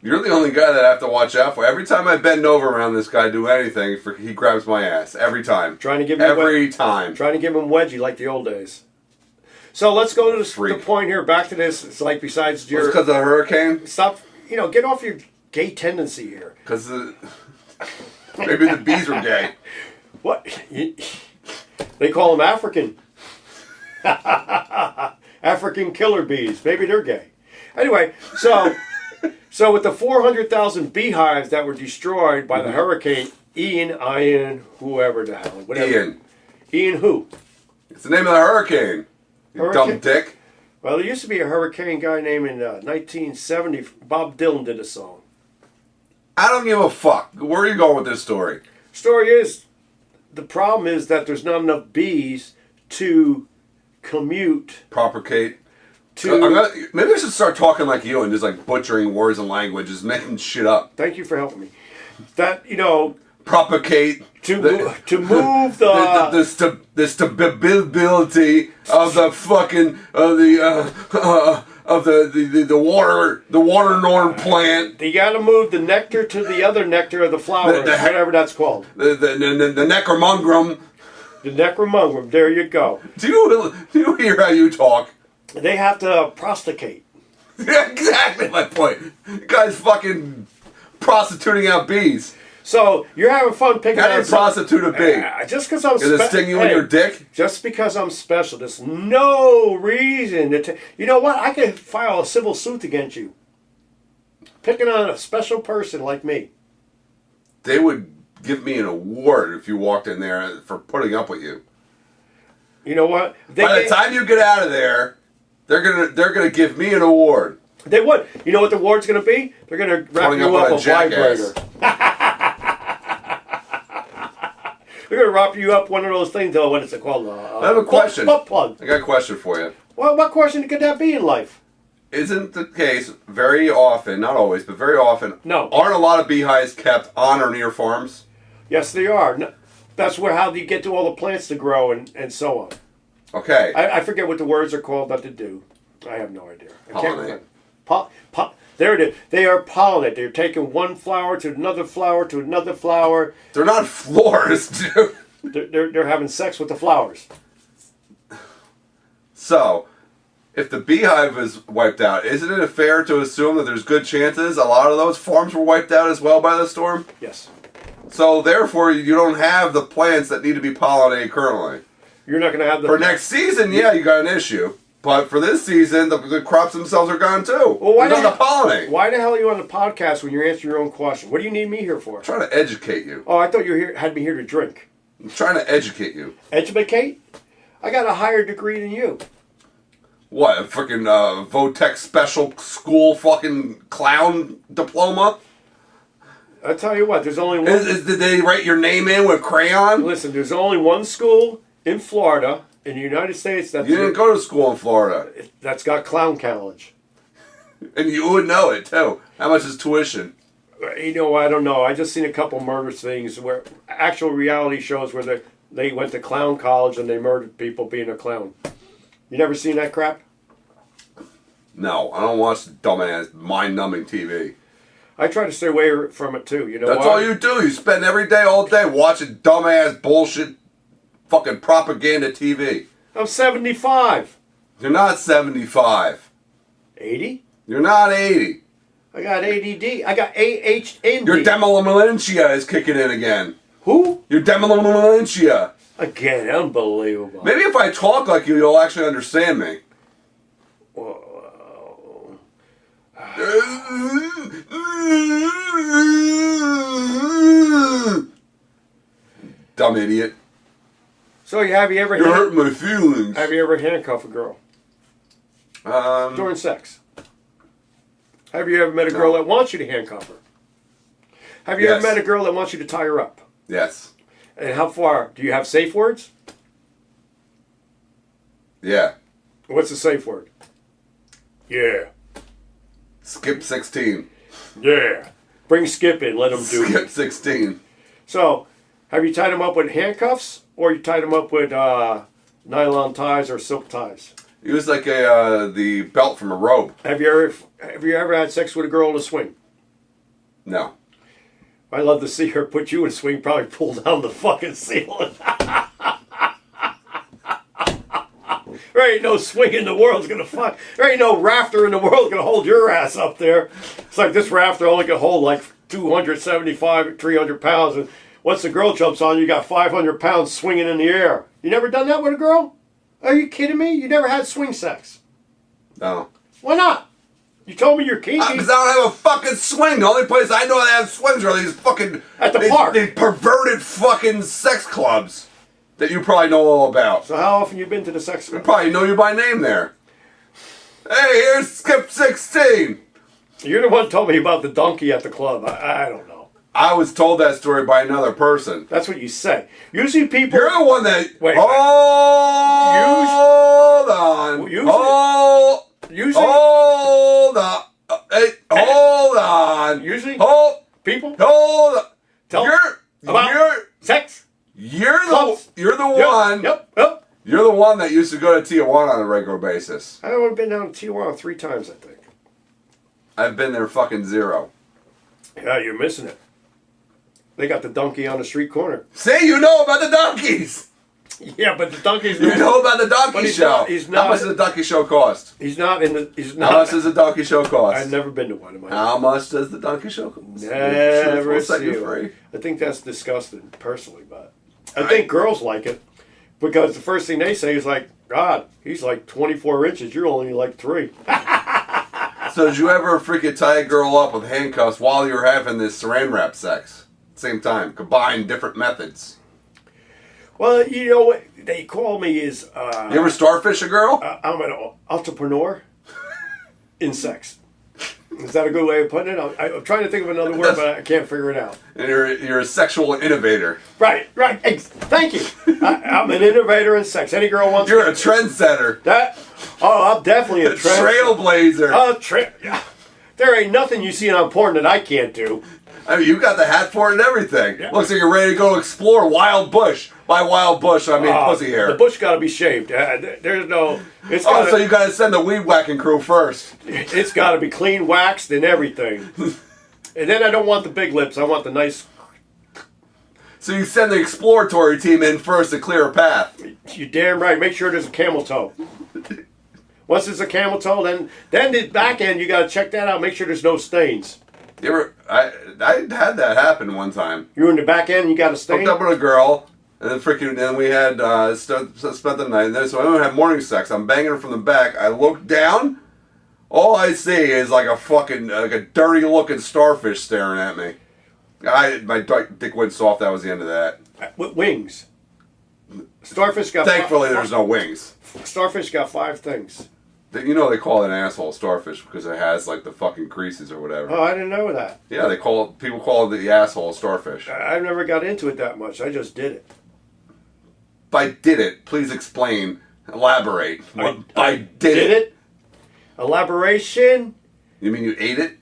You're the only guy that I have to watch out for. Every time I bend over around this guy do anything, he grabs my ass. Every time. Trying to give me every time. Trying to give him wedgie like the old days. So let's go to the point here. Back to this. It's like besides your... It's because of the hurricane? Stop. Get off your gay tendency here. Because maybe the bees were gay. What? They call them African. African killer bees. Maybe they're gay. Anyway, so with the 400,000 beehives that were destroyed by the hurricane, Ian, whoever the hell. Whatever. Ian who? It's the name of the hurricane. You dumb dick. Well, there used to be a hurricane guy named in 1970. Bob Dylan did a song. I don't give a fuck. Where are you going with this story? Story is, the problem is that there's not enough bees to commute. Propagate. Maybe I should start talking like you and just like butchering words and languages, making shit up. Thank you for helping me. That, propagate to move the stability of the fucking of the water norm plant. You got to move the nectar to the other nectar of the flowers, whatever that's called. The necromungrum. The necromungrum. There you go. Do you hear how you talk? They have to prosticate. Yeah, exactly my point. You guys fucking prostituting out bees. So you're having fun picking out. How do you prostitute a bee? Just because I'm special. Does it sting you in your dick? Just because I'm special. There's no reason to. You know what? I could file a civil suit against you. Picking on a special person like me. They would give me an award if you walked in there for putting up with you. You know what? By the time you get out of there, they're gonna give me an award. They would. You know what the award's gonna be? They're gonna wrap you up a vibrator. They're gonna wrap you up one of those things, though. What is it called? I have a question. Butt plug. I got a question for you. Well, what question could that be in life? Isn't the case very often, not always, but very often? No. Aren't a lot of beehives kept on or near farms? Yes, they are. No, that's how you get to all the plants to grow and so on. Okay. I forget what the words are called that they do. I have no idea. I can't Pollinate. There it is. They are pollinate. They're taking one flower to another flower to another flower. They're not florists, dude. They're having sex with the flowers. So, if the beehive is wiped out, isn't it fair to assume that there's good chances a lot of those farms were wiped out as well by the storm? Yes. So, therefore, you don't have the plants that need to be pollinated currently. You're not going to have the... For next season, yeah, you got an issue. But for this season, the crops themselves are gone too. Well, why not the pollinate? Why the hell are you on the podcast when you're answering your own question? What do you need me here for? I'm trying to educate you. Oh, I thought you had me here to drink. I'm trying to educate you. Educate? I got a higher degree than you. What, a freaking Votech special school fucking clown diploma? I tell you what, there's only one... Did they write your name in with crayon? Listen, there's only one school in Florida, in the United States... You didn't go to school in Florida. That's got clown college. And you would know it, too. How much is tuition? I don't know. I just seen a couple murder things where... Actual reality shows where they went to clown college and they murdered people being a clown. You never seen that crap? No, I don't watch dumbass, mind-numbing TV. I try to stay away from it, too. You know That's why? all you do. You spend every day, all day, watching dumbass bullshit fucking propaganda TV. I'm 75. You're not 75. 80? You're not 80. I got ADD. I got AHND. Your demolentia is kicking in again. Who? Your demolentia. Again, unbelievable. Maybe if I talk like you'll actually understand me. Whoa. Dumb idiot. So have you ever You're hurting my feelings. Have you ever handcuffed a girl during sex? Have you ever met a girl that wants you to handcuff her? Have you ever met a girl that wants you to tie her up? Yes. And how far? Do you have safe words? Yeah. What's the safe word? Yeah. Skip 16. Yeah. Bring Skip in. Let him do Skip it. 16. So, have you tied him up with handcuffs, or you tied him up with nylon ties or silk ties? He was like the belt from a robe. Have you ever had sex with a girl in a swing? No. I'd love to see her put you in a swing, probably pull down the fucking ceiling. There ain't no swing in the world's gonna fuck. There ain't no rafter in the world gonna hold your ass up there. It's like this rafter only can hold like 275, 300 pounds. And once the girl jumps on, you got 500 pounds swinging in the air. You never done that with a girl? Are you kidding me? You never had swing sex? No. Why not? You told me you're kinky. Because I don't have a fucking swing. The only place I know that have swings are these fucking... At the park. These perverted fucking sex clubs that you probably know all about. So how often you been to the sex club? I probably know you by name there. Hey, here's Skip 16. You're the one who told me about the donkey at the club. I don't know. I was told that story by another person. That's what you say. Usually people... You're the one that... Wait. Hold on. Hold on. Hey, hold on. Usually... Hold on. About sex. You're Clubs. the one. Yep. You're the one that used to go to Tijuana on a regular basis. I've only been down to Tijuana 3 times, I think. I've been there fucking 0. Yeah, you're missing it. They got the donkey on the street corner. Say you know about the donkeys. Yeah, but the donkey's You know about the donkey but he's show. not- he's not- How much does the donkey show cost? He's not in the... He's not... How much does the donkey show cost? I've never been to one of my... How much does the donkey show cost? Never We'll set seen you free. one. I think that's disgusting, personally, but... I think girls like it. Because the first thing they say is like, God, he's like 24 inches. You're only like 3. So did you ever freaking tie a girl up with handcuffs while you were having this saran wrap sex? Same time. Combine different methods. Well, you know what they call me is... You ever starfish a girl? I'm an entrepreneur in sex. Is that a good way of putting it? I'm trying to think of another word, but I can't figure it out. And you're a sexual innovator. Right. Thank you. I'm an innovator in sex. Any girl wants... You're a trendsetter. I'm definitely a trailblazer. Yeah. There ain't nothing you see on porn that I can't do. I mean, you got the hat for it and everything. Yeah. Looks like you're ready to go explore wild bush. By wild bush, I mean pussy hair. The bush got to be shaved. There's no... So you got to send the weed whacking crew first. It's got to be clean, waxed, and everything. And then I don't want the big lips. I want the nice... So you send the exploratory team in first to clear a path. You're damn right. Make sure there's a camel toe. Once there's a camel toe, then the back end, you got to check that out. Make sure there's no stains. I had that happen one time. You're in the back end, you got a stain? Hooked up with a girl, and then we had spent the night. And then so I had morning sex. I'm banging her from the back. I look down. All I see is like a dirty looking starfish staring at me. My dick went soft. That was the end of that. With wings. Starfish got... Thankfully, there's no wings. Starfish got 5 things. You know they call it an asshole starfish because it has like the fucking creases or whatever. Oh, I didn't know that. Yeah, people call it the asshole starfish. I never got into it that much. I just did it. By did it, please explain, elaborate. I did it? Elaboration? You mean you ate it?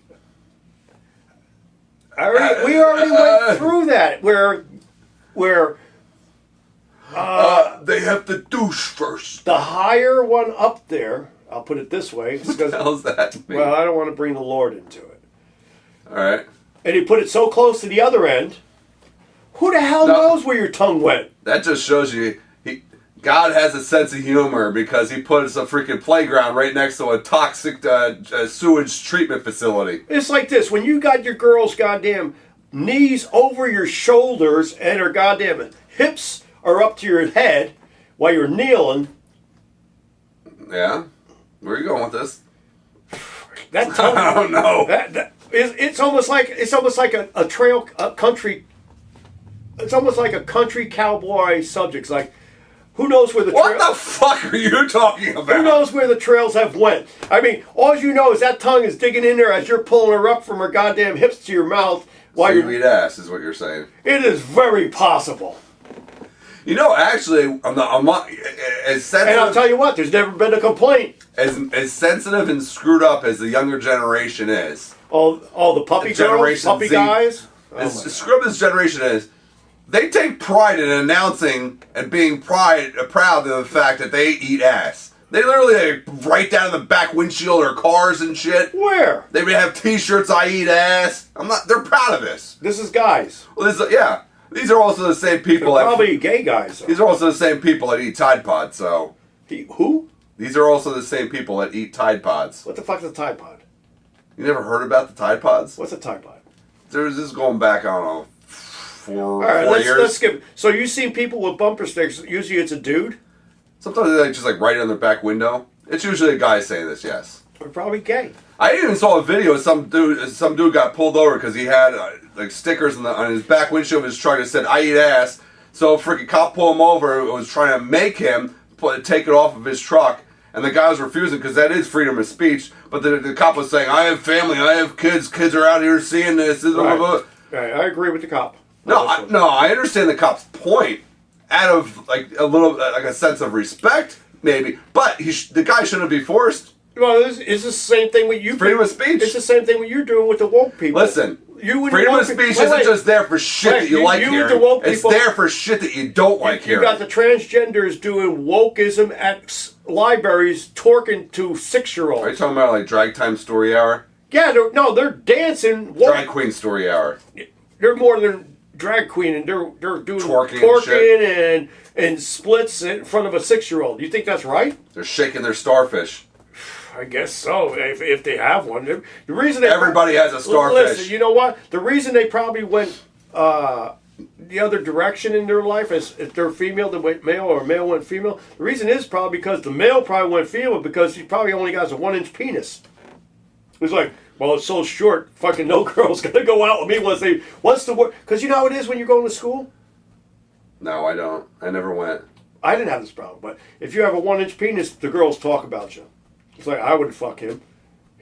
We already went through that. Where they have to douche first. the higher one up there, I'll put it this way. What the hell's that mean? Well, I don't want to bring the Lord into it. All right. And he put it so close to the other end. Who the hell knows where your tongue went? That just shows you God has a sense of humor because he put us a freaking playground right next to a toxic sewage treatment facility. It's like this. When you got your girl's goddamn knees over your shoulders and her goddamn hips are up to your head while you're kneeling. Yeah? Where are you going with this? That tongue, I don't know. It's almost like a trail a country. It's almost like a country cowboy subject. It's like, who knows where the What the fuck are you talking about? Who knows where the trails have went? I mean, all you know is that tongue is digging in there as you're pulling her up from her goddamn hips to your mouth. While so you eat ass, is what you're saying. It is very possible. You know, actually, I'm not as sensitive. And I'll tell you what, there's never been a complaint. As sensitive and screwed up as the younger generation is. All the puppy girls, puppy Z, guys. As screwed up as this generation is, they take pride in announcing and being proud of the fact that they eat ass. They literally write down in the back windshield of their cars and shit. Where? They would have T-shirts. I eat ass. They're proud of this. This is guys. Well, yeah. These are also the same people. They're probably gay guys. Though. These are also the same people that eat Tide Pods. So. Who? These are also the same people that eat Tide Pods. What the fuck is a Tide Pod? You never heard about the Tide Pods? What's a Tide Pod? There's this going back, I don't know, four years. Let's skip. So you've seen people with bumper stickers. Usually it's a dude. Sometimes they just write it on their back window. It's usually a guy saying this, yes. They're probably gay. I even saw a video of some dude got pulled over because he had stickers on his back windshield of his truck that said, I eat ass. So a freaking cop pulled him over, was trying to make him take it off of his truck. And the guy was refusing because that is freedom of speech. But the cop was saying, I have family, I have kids. Kids are out here seeing this. Right. Right. I agree with the cop. No, I understand the cop's point out of a little a sense of respect, maybe. But the guy shouldn't be forced. Well, it's the same thing with you. Freedom of speech. It's the same thing what you're doing with the woke people. Listen, freedom of speech isn't just there for shit that you like hearing. It's there for shit that you don't like hearing. You got the transgenders doing wokeism at libraries, torquing to 6-year-olds. Are you talking about Drag Time Story Hour? Yeah, they're dancing. Drag Queen Story Hour. They're more than drag queen, and they're doing twerking and splits in front of a 6-year-old. You think that's right? They're shaking their starfish. I guess so, if they have one. The reason everybody has a starfish. Listen, you know what? The reason they probably went the other direction in their life is if they're female, they went male, or male went female. The reason is probably because the male probably went female because he probably only has a 1-inch penis. It's like, well, it's so short, fucking no girl's gonna go out with me once the work. Because you know how it is when you're going to school? No, I don't. I never went. I didn't have this problem, but if you have a 1-inch penis, the girls talk about you. It's like, I would fuck him.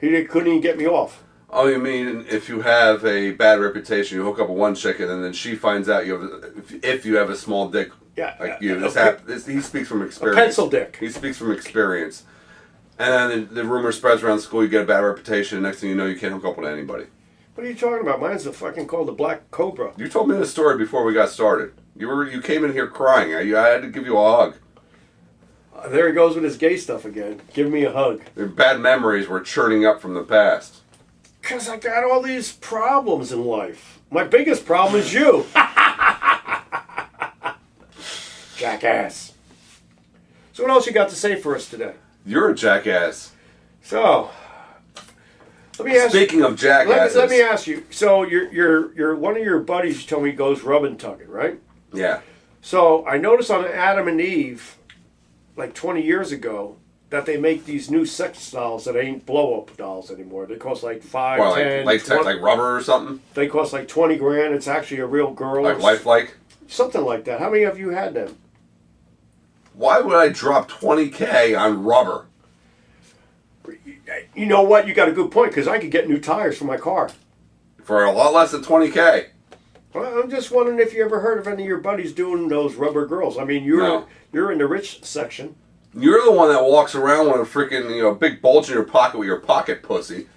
He couldn't even get me off. Oh, you mean if you have a bad reputation, you hook up with one chicken, and then she finds out you have if you have a small dick, yeah, you. He speaks from experience. A pencil dick. He speaks from experience. And then the rumor spreads around school, you get a bad reputation, and next thing you know, you can't hook up with anybody. What are you talking about? Mine's called the Black Cobra. You told me this story before we got started. You came in here crying. I had to give you a hug. There he goes with his gay stuff again. Give me a hug. Your bad memories were churning up from the past. Because I got all these problems in life. My biggest problem is you. Jackass. So what else you got to say for us today? You're a jackass. So, let me ask Speaking of jackasses. Let me ask you. So you're one of your buddies you told me goes rubbing tugging, right? Yeah. So I noticed on Adam and Eve, 20 years ago, that they make these new sex dolls that ain't blow-up dolls anymore. They cost $5, $10, like rubber or something? They cost $20,000. It's actually a real girl. Lifelike? Something like that. How many of you had them? Why would I drop $20,000 on rubber? You know what? You got a good point, because I could get new tires for my car. For a lot less than $20,000. Well, I'm just wondering if you ever heard of any of your buddies doing those rubber girls. I mean, you're in the rich section. You're the one that walks around with a freaking big bulge in your pocket with your pocket pussy.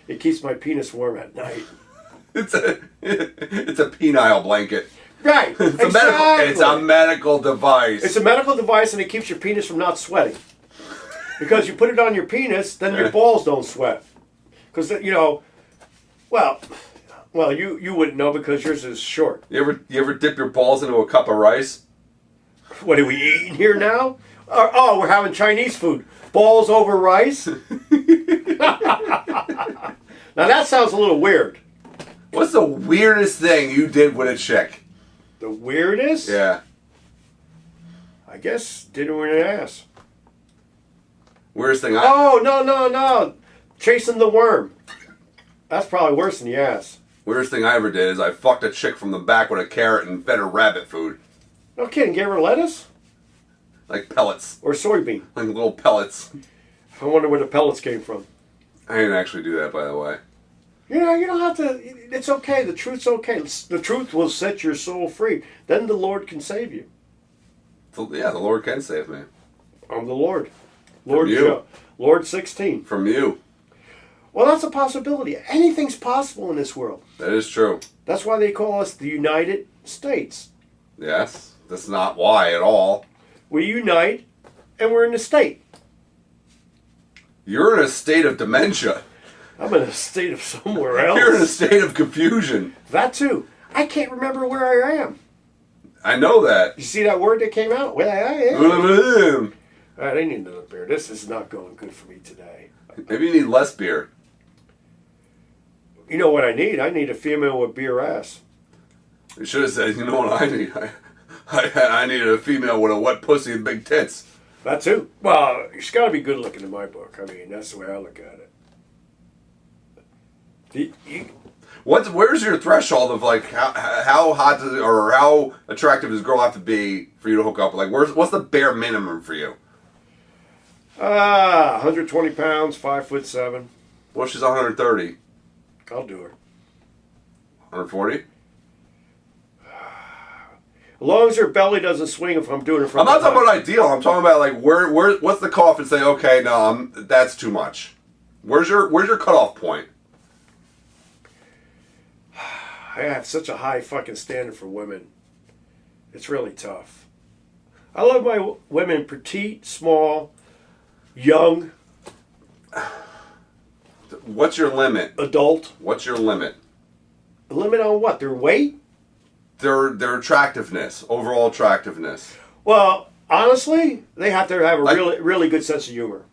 It keeps my penis warm at night. It's a penile blanket. Right. It's a medical device. It's a medical device, and it keeps your penis from not sweating. Because you put it on your penis, then your balls don't sweat. Because well, you wouldn't know because yours is short. You ever dip your balls into a cup of rice? What are we eating here now? We're having Chinese food. Balls over rice? Now that sounds a little weird. What's the weirdest thing you did with a chick? The weirdest? Yeah. I guess did it with an ass. Weirdest thing Oh, no. Chasing the worm. That's probably worse than the ass. Weirdest thing I ever did is I fucked a chick from the back with a carrot and fed her rabbit food. No kidding. Gave her lettuce? Like pellets. Or soybean? Like little pellets. I wonder where the pellets came from. I didn't actually do that, by the way. You know, you don't have to. It's okay. The truth's okay. The truth will set your soul free. Then the Lord can save you. Yeah, the Lord can save me. I'm the Lord. Lord you. Joe. Lord 16. From you. Well, that's a possibility. Anything's possible in this world. That is true. That's why they call us the United States. Yes. That's not why at all. We unite, and we're in a state. You're in a state of dementia. I'm in a state of somewhere else. You're in a state of confusion. That too. I can't remember where I am. I know that. You see that word that came out? Where I am. All right, I need another beer. This is not going good for me today. Maybe you need less beer. You know what I need? I need a female with beer ass. You should have said, you know what I need? I needed a female with a wet pussy and big tits. That too. Well, she's got to be good looking in my book. I mean, that's the way I look at it. Where's your threshold of like how hot or how attractive does a girl have to be for you to hook up? Like, what's the bare minimum for you? 120 pounds, 5'7". Well, she's 130. I'll do her. 140. As long as her belly doesn't swing if I'm doing it from I'm not talking about ideal. I'm talking about like what's the cutoff and say, okay, no, that's too much. Where's your cutoff point? I have such a high fucking standard for women. It's really tough. I love my women petite, small, young. What's your limit? Adult. What's your limit? A limit on what? Their weight? Their attractiveness, overall attractiveness. Well, honestly, they have to have a really good sense of humor.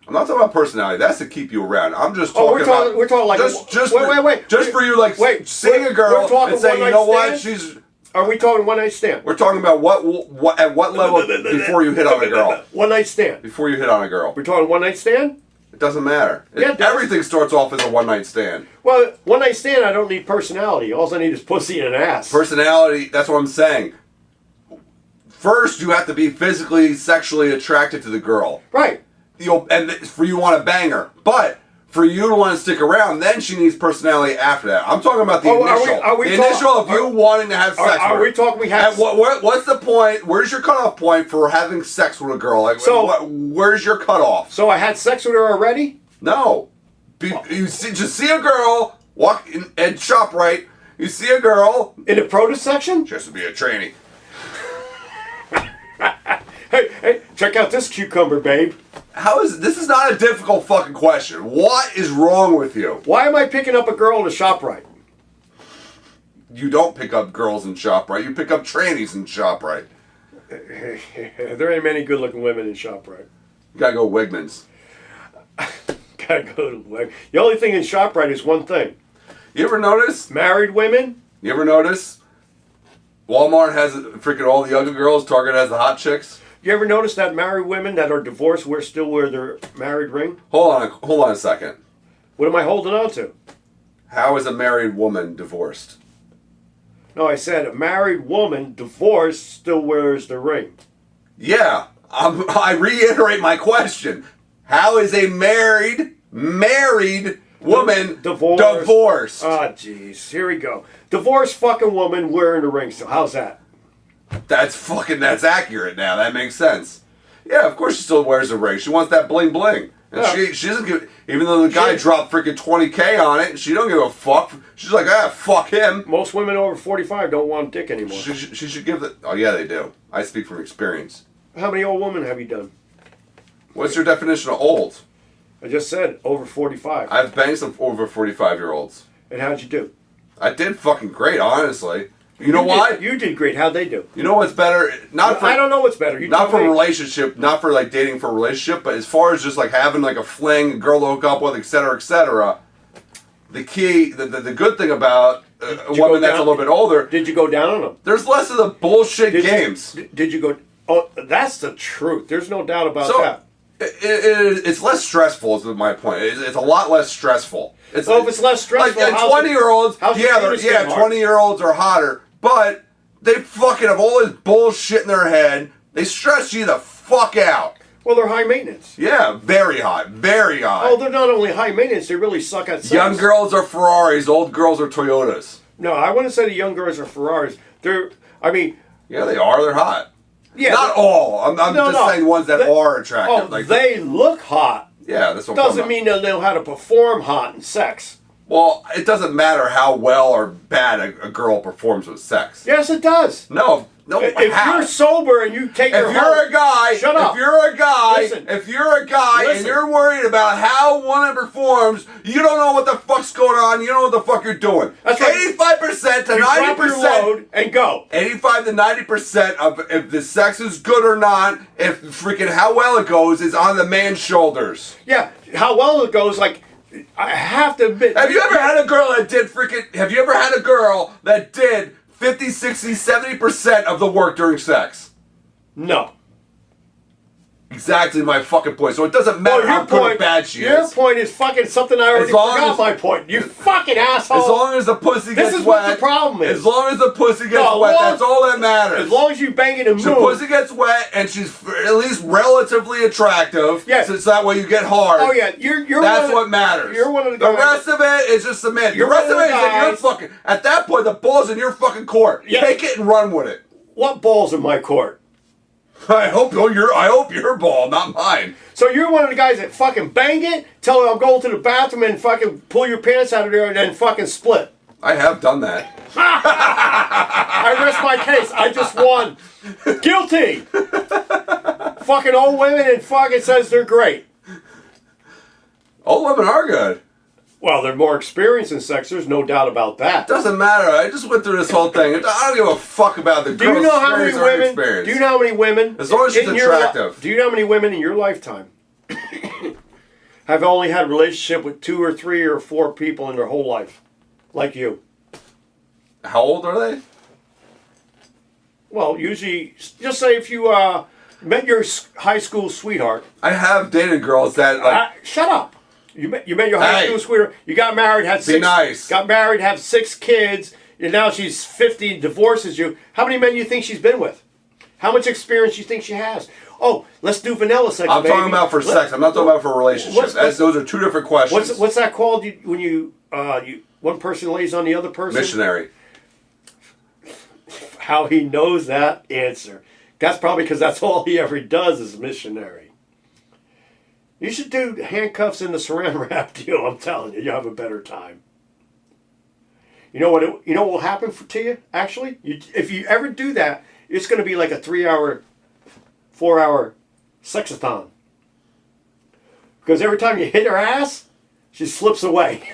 I'm not talking about personality. That's to keep you around. I'm just talking about... We're talking like... Wait. Just for you, like, seeing a girl and saying, you know what, she's... Are we talking one night stand? We're talking about at what level before you hit on a girl. One night stand. Before you hit on a girl. We're talking one night stand? It doesn't matter. Everything starts off as a one night stand. Well, one night stand, I don't need personality. All I need is pussy and an ass. Personality, that's what I'm saying. First, you have to be physically, sexually attracted to the girl. Right. For you want to bang her. But for you to want to stick around, then she needs personality after that. I'm talking about the initial. The initial of you wanting to have sex with her. Are we talking we have... What's the point? Where's your cutoff point for having sex with a girl? Like, where's your cutoff? So I had sex with her already? No. Just see a girl, walk in ShopRite, you see a girl... In the produce section? Just to be a trainee. Hey, check out this cucumber, babe. This is not a difficult fucking question. What is wrong with you? Why am I picking up a girl in a ShopRite? You don't pick up girls in ShopRite. You pick up trainees in ShopRite. There ain't many good-looking women in ShopRite. You gotta go Wegmans. Gotta go to Wegmans. The only thing in ShopRite is one thing. You ever notice? Married women? You ever notice? Walmart has freaking all the younger girls. Target has the hot chicks. You ever notice that married women that are divorced still wear their married ring? Hold on a second. What am I holding on to? How is a married woman divorced? No, I said a married woman divorced still wears the ring. Yeah, I reiterate my question. How is a married woman divorced? Oh, jeez. Here we go. Divorced fucking woman wearing the ring. So how's that? That's accurate now. That makes sense. Yeah, of course she still wears a ring. She wants that bling bling. And she doesn't give, even though the guy dropped freaking $20K on it, she don't give a fuck. She's like, fuck him. Most women over 45 don't want dick anymore. She should give the, oh yeah, they do. I speak from experience. How many old women have you done? What's your definition of old? I just said over 45. I've banged some over 45-year-olds. And how'd you do? I did fucking great, honestly. You know why? You did great. How'd they do? You know what's better? I don't know what's better. Not for a relationship, not for like dating for a relationship, but as far as just like having like a fling, a girl to hook up with, etc., etc. the key, the good thing about a you woman go that's a down- little bit older, Did you go down on them? there's less of the bullshit games. Did you go? Oh, that's the truth. There's no doubt about So that. it's less stressful. Is my point. It's a lot less stressful. If it's less stressful, like 20-year-olds, how's the penis getting hard? 20-year-olds are hotter, but they fucking have all this bullshit in their head. They stress you the fuck out. Well, they're high maintenance. Yeah, very high, very high. Oh, they're not only high maintenance; they really suck at sex. Young girls are Ferraris, old girls are Toyotas. No, I wouldn't say the young girls are Ferraris. I mean, Yeah, they are. They're hot. yeah, Not all. I'm just saying ones that are attractive. Oh, they look hot. Yeah, that's what I'm talking Doesn't about. mean they'll know how to perform hot in sex. Well, it doesn't matter how well or bad a girl performs with sex. Yes, it does. No, If how? you're sober and you take your If you're a guy, shut up. If you're a guy, Listen. if you're a guy Listen. and you're worried about how one performs, you don't know what the fuck's going on. You don't know what the fuck you're doing. That's right. 85% to you drop your 90%. load and go. 85 to 90% of if the sex is good or not, if freaking how well it goes, is on the man's shoulders. Yeah, how well it goes, like, I have to admit. Have you ever had a girl that did freaking... Have you ever had a girl that did 50, 60, 70% of the work during sex? No. Exactly my fucking point. So it doesn't matter how good or bad she Your is. point is fucking something I already forgot my point. You fucking asshole. As long as the pussy gets This is wet... what the problem is. As long as the pussy gets No, wet, long- that's all that matters. As long as you bang it and The move. pussy gets wet and she's at least relatively attractive. Yes. So it's that way you get hard. Oh yeah, you're That's one what of, matters. You're one of the The guys. rest of it is just cement. The You're rest of one it of is the like you're guys- fucking... At that point, the ball's in your fucking court. Yeah. Take it and run with it. What balls in my court? I hope your ball, not mine. So you're one of the guys that fucking bang it, tell her I'm going to the bathroom and fucking pull your pants out of there and then fucking split. I have done that. I rest my case. I just won. Guilty. Fucking old women and fucking says they're great. Old women are good. Well, they're more experienced in sex. There's no doubt about that. Doesn't matter. I just went through this whole thing. I don't give a fuck about the Do you girl's know how many experience or women? inexperience. Do you know how many women? As long as she's in your attractive. Do you know how many women in your lifetime have only had a relationship with 2 or 3 or 4 people in their whole life, like you? How old are they? Well, usually, just say if you met your high school sweetheart. I have dated girls that like. Shut up. You met your high school sweetheart. You got married, had 6. Nice. Got married, have 6 kids, and now she's 50, divorces you. How many men do you think she's been with? How much experience do you think she has? Oh, let's do vanilla sex. I'm baby. talking about for sex. I'm not talking about for relationships. Those are two different questions. What's that called? When you one person lays on the other person? Missionary. How he knows that answer? That's probably because that's all he ever does is missionary. You should do handcuffs in the saran wrap deal. I'm telling you, you'll have a better time. You know what? You know what will happen to you? Actually, if you ever do that, it's going to be like a 3-hour, 4-hour sexathon. Because every time you hit her ass, she slips away.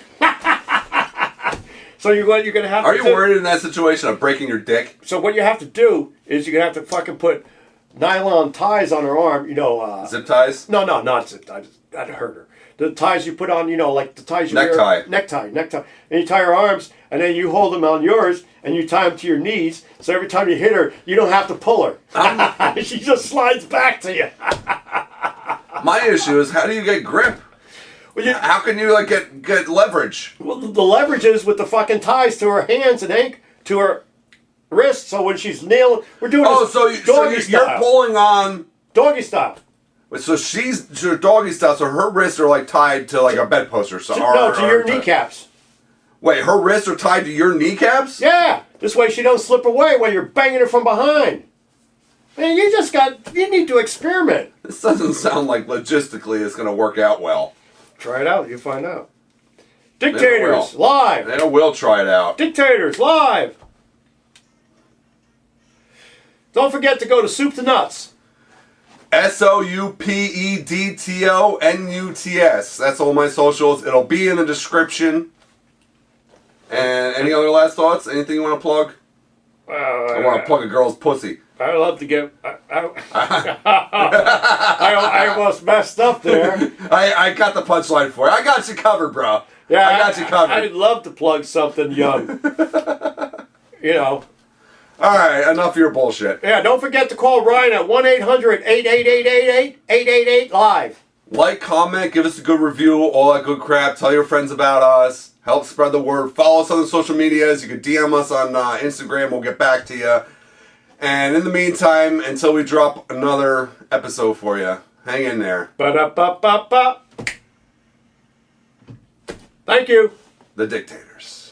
So you're going to have. Are you worried in that situation of breaking your dick? So what you have to do is you're going to have to fucking put nylon ties on her arm. You know. Zip ties? No, not zip ties. That'd hurt her. The ties you put on, like the ties you wear. Necktie. And you tie her arms, and then you hold them on yours, and you tie them to your knees. So every time you hit her, you don't have to pull her. She just slides back to you. My issue is, how do you get grip? Well, how can you get leverage? Well, the leverage is with the fucking ties to her hands and to her wrists. So when she's nailing, we're doing this doggy style. You're pulling on doggy style. So she's doggy style. So her wrists are tied to a bedpost or something. To your kneecaps. Wait, her wrists are tied to your kneecaps? Yeah. This way she don't slip away while you're banging her from behind. Man, you need to experiment. This doesn't sound like logistically it's going to work out well. Try it out. You'll find out. Diktators, live. Then I will try it out. Diktators, live. Don't forget to go to SOUPEDTONUTS. SOUPEDTONUTS. That's all my socials. It'll be in the description. And any other last thoughts? Anything you want to plug? I want to plug a girl's pussy. I love to get. I almost messed up there. I got the punchline for you. I got you covered, bro. Yeah, I got you covered. I'd love to plug something young. You know. All right, enough of your bullshit. Yeah, don't forget to call Ryan at 1-800-888-888-888-LIVE. Like, comment, give us a good review, all that good crap. Tell your friends about us. Help spread the word. Follow us on the social medias. You can DM us on Instagram. We'll get back to you. And in the meantime, until we drop another episode for you, hang in there. Ba-da-ba-ba-ba. Thank you. The Diktators.